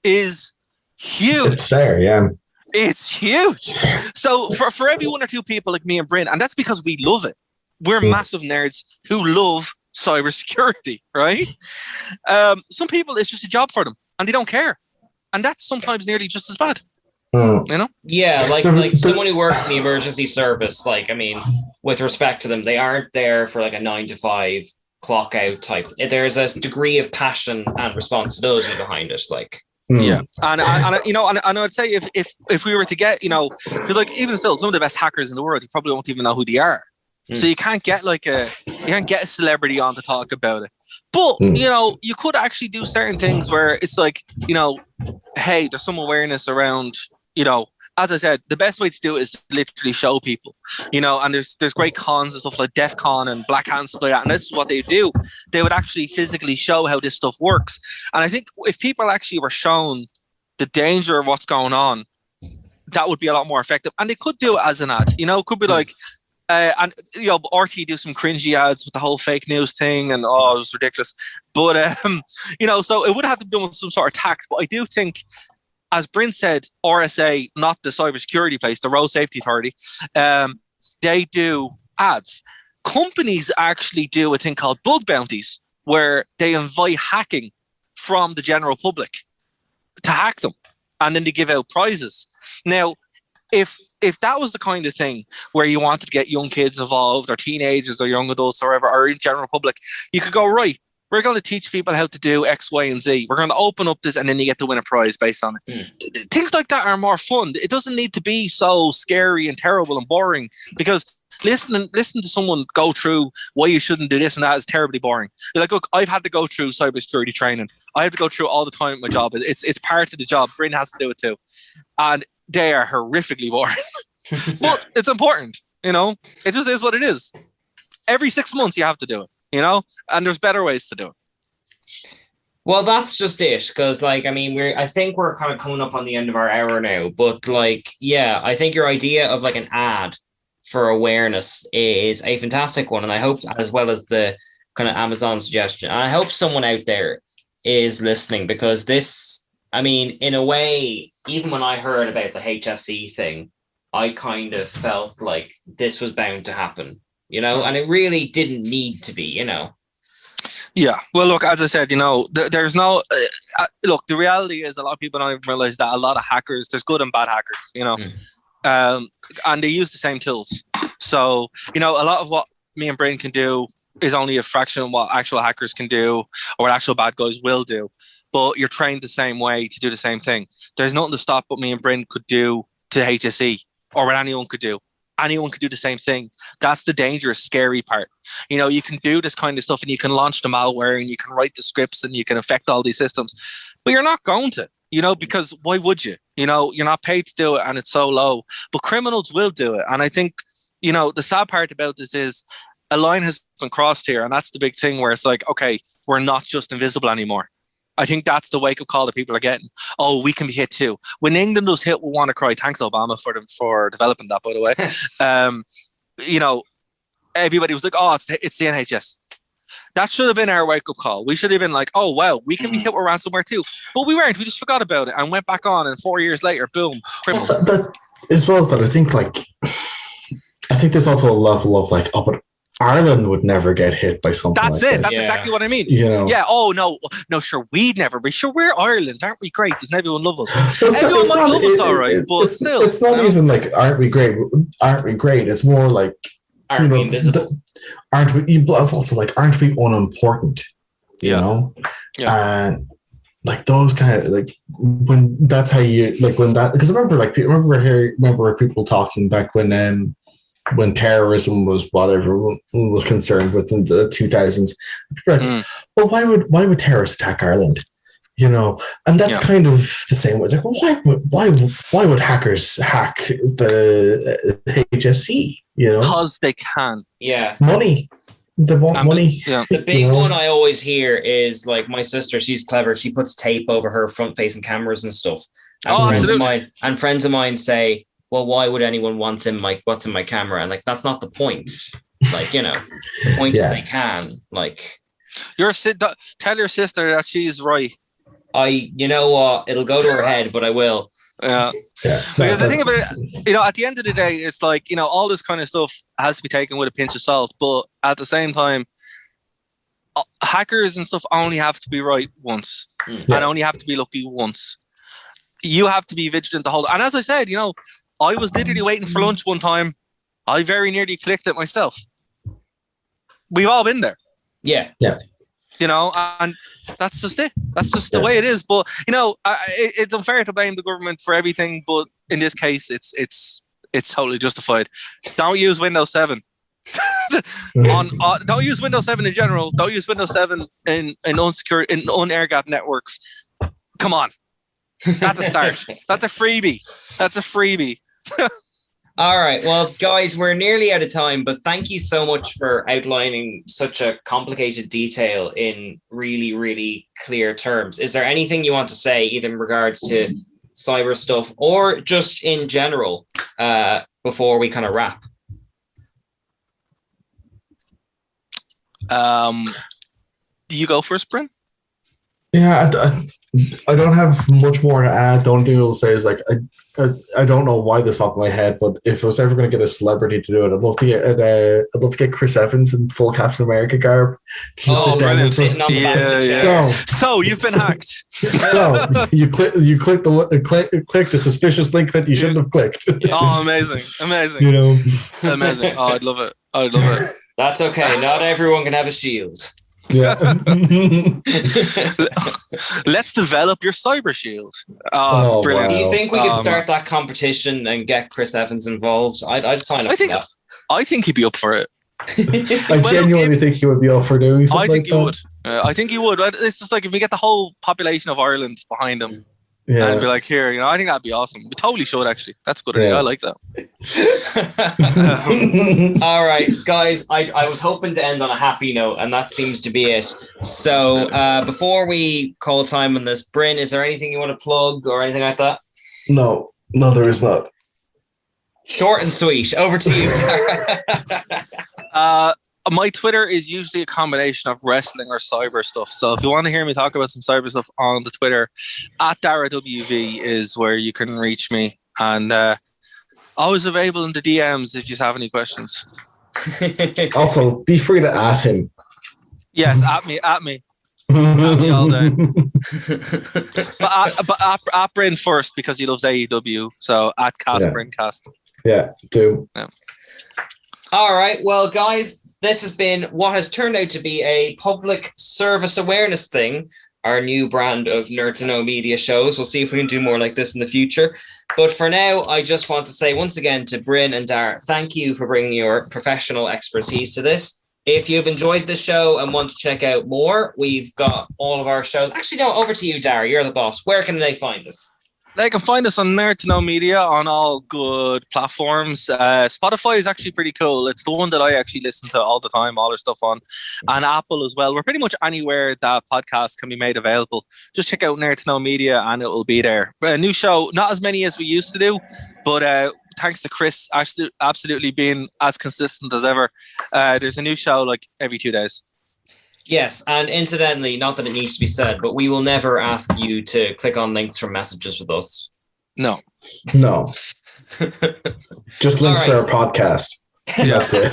Speaker 10: is huge.
Speaker 9: It's there, yeah.
Speaker 10: It's huge. So for every one or two people like me and Bryn, and that's because we love it. We're massive nerds who love cybersecurity, right? Some people, it's just a job for them and they don't care. And that's sometimes nearly just as bad. You know?
Speaker 8: Yeah, like someone who works in the emergency service, like, I mean, with respect to them, they aren't there for like a 9 to 5 clock out type. There's a degree of passion and responsibility behind it, like.
Speaker 10: Yeah, and I'd say if we were to get, because like even still, some of the best hackers in the world, you probably won't even know who they are. So you can't get a celebrity on to talk about it. But you could actually do certain things where it's like, hey, there's some awareness around, as I said, the best way to do it is to literally show people, and there's great cons and stuff like DEF CON and Black Hat and stuff like that. And this is what they do. They would actually physically show how this stuff works. And I think if people actually were shown the danger of what's going on, that would be a lot more effective. And they could do it as an ad, it could be like, RT do some cringy ads with the whole fake news thing, and it was ridiculous. But so it would have to be done with some sort of tax. But I do think, as Bryn said, RSA, not the cybersecurity place, the Road Safety Authority, they do ads. Companies actually do a thing called bug bounties, where they invite hacking from the general public to hack them, and then they give out prizes. Now, if that was the kind of thing where you wanted to get young kids involved, or teenagers or young adults or whatever, or in general public, you could go, right, we're going to teach people how to do X, Y, and Z. We're going to open up this, and then you get to win a prize based on it. Things like that are more fun. It doesn't need to be so scary and terrible and boring, because listen to someone go through why you shouldn't do this and that is terribly boring. You're like, look, I've had to go through cybersecurity training. I have to go through all the time with my job. It's part of the job. Bryn has to do it too. And they are horrifically boring. But it's important, it just is what it is. Every 6 months you have to do it, and there's better ways to do it.
Speaker 8: Well, that's just it, because I think we're kind of coming up on the end of our hour now, but I think your idea of like an ad for awareness is a fantastic one, and I hope, as well as the kind of Amazon suggestion, and I hope someone out there is listening, because this, in a way, even when I heard about the HSE thing, I kind of felt like this was bound to happen, and it really didn't need to be,
Speaker 10: Yeah. Well, look, as I said, there's no, look, the reality is a lot of people don't even realize that a lot of hackers, there's good and bad hackers, and they use the same tools. So, a lot of what me and Bryn can do is only a fraction of what actual hackers can do, or what actual bad guys will do. But you're trained the same way to do the same thing. There's nothing to stop what me and Bryn could do to HSE, or what anyone could do. Anyone could do the same thing. That's the dangerous, scary part. You can do this kind of stuff, and you can launch the malware, and you can write the scripts, and you can affect all these systems. But you're not going to, because why would you? You're not paid to do it, and it's so low. But criminals will do it. And I think, the sad part about this is a line has been crossed here, and that's the big thing where it's like, okay, we're not just invisible anymore. I think that's the wake-up call that people are getting. Oh, we can be hit too. When England was hit, we'll want to cry. Thanks, Obama, for developing that, by the way. Everybody was like, oh, it's the NHS. That should have been our wake-up call. We should have been like, oh, well, we can be hit with ransomware too. But we weren't. We just forgot about it and went back on, and 4 years later, boom, criminal.
Speaker 9: That, as well as that, I think there's also a level of but Ireland would never get hit by something
Speaker 10: That's
Speaker 9: like
Speaker 10: it.
Speaker 9: this.
Speaker 10: That's exactly what I mean. Yeah. Oh, no, sure, we'd never be. Sure, we're Ireland. Aren't we great? Doesn't everyone love us? Everyone might love us, all right, but still.
Speaker 9: It's not even like, aren't we great? Aren't we great? It's more like,
Speaker 8: aren't we invisible?
Speaker 9: Aren't we? It's also like, aren't we unimportant?
Speaker 10: Yeah.
Speaker 9: And those kind of when that's how you when that, because I remember people talking back when terrorism was what everyone was concerned with in the 2000s. Well, why would terrorists attack Ireland? And that's kind of the same way. It's like, well, why would hackers hack the HSE?
Speaker 10: Because they can.
Speaker 8: Yeah.
Speaker 9: Money. They want money.
Speaker 10: Yeah.
Speaker 8: The big one I always hear is my sister. She's clever. She puts tape over her front-facing cameras and stuff. And
Speaker 10: absolutely.
Speaker 8: Friends of mine say, well, why would anyone want what's in my camera? And like, that's not the point. Like, you know, the point is they can. Like,
Speaker 10: tell your sister that she's right.
Speaker 8: You know what? It'll go to her head, but I will.
Speaker 10: Yeah. Because the thing about it, you know, at the end of the day, it's like, you know, all this kind of stuff has to be taken with a pinch of salt. But at the same time, hackers and stuff only have to be right once, and only have to be lucky once. You have to be vigilant the whole. And as I said, you know, I was literally waiting for lunch one time. I very nearly clicked it myself. We've all been there.
Speaker 8: Yeah.
Speaker 10: You know, and that's just it. That's just the way it is. But you know, it's unfair to blame the government for everything. But in this case, it's totally justified. Don't use Windows 7. Don't use Windows 7 in general. Don't use Windows 7 in unair gap networks. Come on, that's a start. That's a freebie.
Speaker 8: All right, well, guys, we're nearly out of time, but thank you so much for outlining such a complicated detail in really, really clear terms. Is there anything you want to say, either in regards to cyber stuff or just in general, before we kind of wrap?
Speaker 10: You go first, Bryn?
Speaker 9: Yeah, I don't have much more to add. The only thing I will say is, like, I don't know why this popped in my head, but if I was ever going to get a celebrity to do it, I'd love to get Chris Evans in full Captain America garb.
Speaker 10: Brilliant! So you've been hacked.
Speaker 9: So you clicked a suspicious link that you shouldn't have clicked.
Speaker 10: Oh, amazing!
Speaker 9: You know,
Speaker 10: amazing. Oh, I'd love it.
Speaker 8: That's okay. Not everyone can have a shield.
Speaker 9: Yeah.
Speaker 10: Let's develop your cyber shield. Oh, brilliant.
Speaker 8: Do you think we could start that competition and get Chris Evans involved? I'd sign up for that.
Speaker 10: I think he'd be up for it.
Speaker 9: I genuinely think he would be up for doing something.
Speaker 10: I think he would. I think he would. It's just like if we get the whole population of Ireland behind him. Yeah. And be like, here, you know, I think that'd be awesome. We totally should, actually. That's a good idea. I like that.
Speaker 8: All right, guys, I was hoping to end on a happy note, and that seems to be it. So before we call time on this, Bryn, is there anything you want to plug or anything like that?
Speaker 9: No, there is not.
Speaker 8: Short and sweet. Over to you.
Speaker 10: My Twitter is usually a combination of wrestling or cyber stuff. So if you want to hear me talk about some cyber stuff on the Twitter, @DaraWV is where you can reach me. And always available in the DMs if you have any questions.
Speaker 9: Also, be free to ask him.
Speaker 10: Yes, at me. At me all day. but at Bryn first, because he loves AEW. So @CastBrynCast.
Speaker 9: Yeah, do.
Speaker 10: Yeah.
Speaker 8: All right. Well, guys, this has been what has turned out to be a public service awareness thing, our new brand of Nerd to Know media shows. We'll see if we can do more like this in the future. But for now, I just want to say once again to Bryn and Dara, thank you for bringing your professional expertise to this. If you've enjoyed the show and want to check out more, we've got all of our shows. Actually, no, over to you, Dara. You're the boss. Where can they find us?
Speaker 10: They can find us on Nerd to Know Media on all good platforms. Spotify is actually pretty cool. It's the one that I actually listen to all the time, all our stuff on. And Apple as well. We're pretty much anywhere that podcasts can be made available. Just check out Nerd to Know Media and it will be there. A new show, not as many as we used to do, but thanks to Chris actually absolutely being as consistent as ever. There's a new show like every 2 days.
Speaker 8: Yes, and incidentally, not that it needs to be said, but we will never ask you to click on links from messages with us.
Speaker 10: No.
Speaker 9: Just links for our podcast.
Speaker 10: Yeah.
Speaker 9: That's it.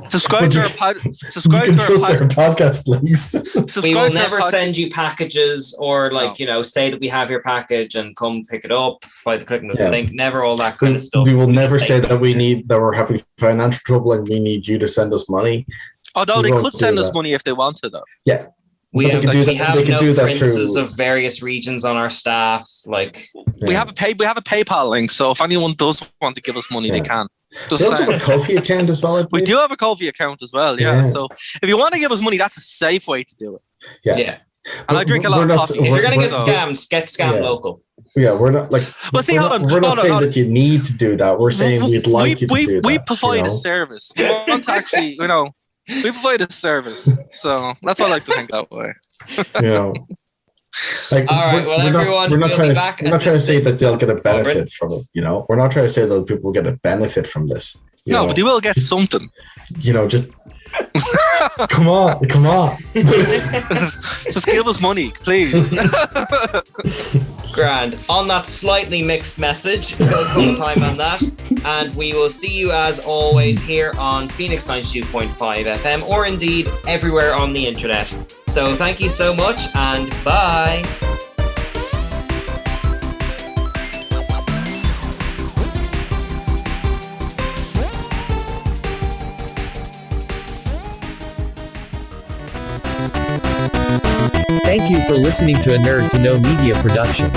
Speaker 10: Subscribe to our
Speaker 9: podcast links.
Speaker 8: We will never send you packages or say that we have your package and come pick it up by clicking this link. Never all that kind of stuff.
Speaker 9: We will never say that we're having financial trouble and we need you to send us money.
Speaker 10: Although they could send us money if they wanted, though.
Speaker 9: Yeah.
Speaker 8: We have no princes of various regions on our staff.
Speaker 10: We have a PayPal link, so if anyone does want to give us money, they can.
Speaker 9: We also have a Ko-fi account as well.
Speaker 10: We do have a Ko-fi account as well, yeah. So if you want to give us money, that's a safe way to do it.
Speaker 8: Yeah.
Speaker 10: And I drink a lot of coffee.
Speaker 8: If you're going to get scammed, get scammed local.
Speaker 9: Yeah, we're not like.
Speaker 10: Well, see, hold on.
Speaker 9: We're not saying that you need to do that. We're saying we'd like you to do that.
Speaker 10: We provide a service. We want to actually, we provide a service. So that's what I like to think that way.
Speaker 9: Like,
Speaker 8: all right, well, everyone, we'll be back.
Speaker 9: We're not trying to say that they'll get a benefit from it, you know? We're not trying to say that people get a benefit from this.
Speaker 10: No, but they will get something.
Speaker 9: You know, just... come on.
Speaker 10: Just give us money, please.
Speaker 8: Grand. On that slightly mixed message, we'll call time on that. And we will see you as always here on Phoenix 92.5 FM, or indeed everywhere on the internet. So thank you so much, and bye.
Speaker 7: Thank you for listening to a Nerd to Know Media production.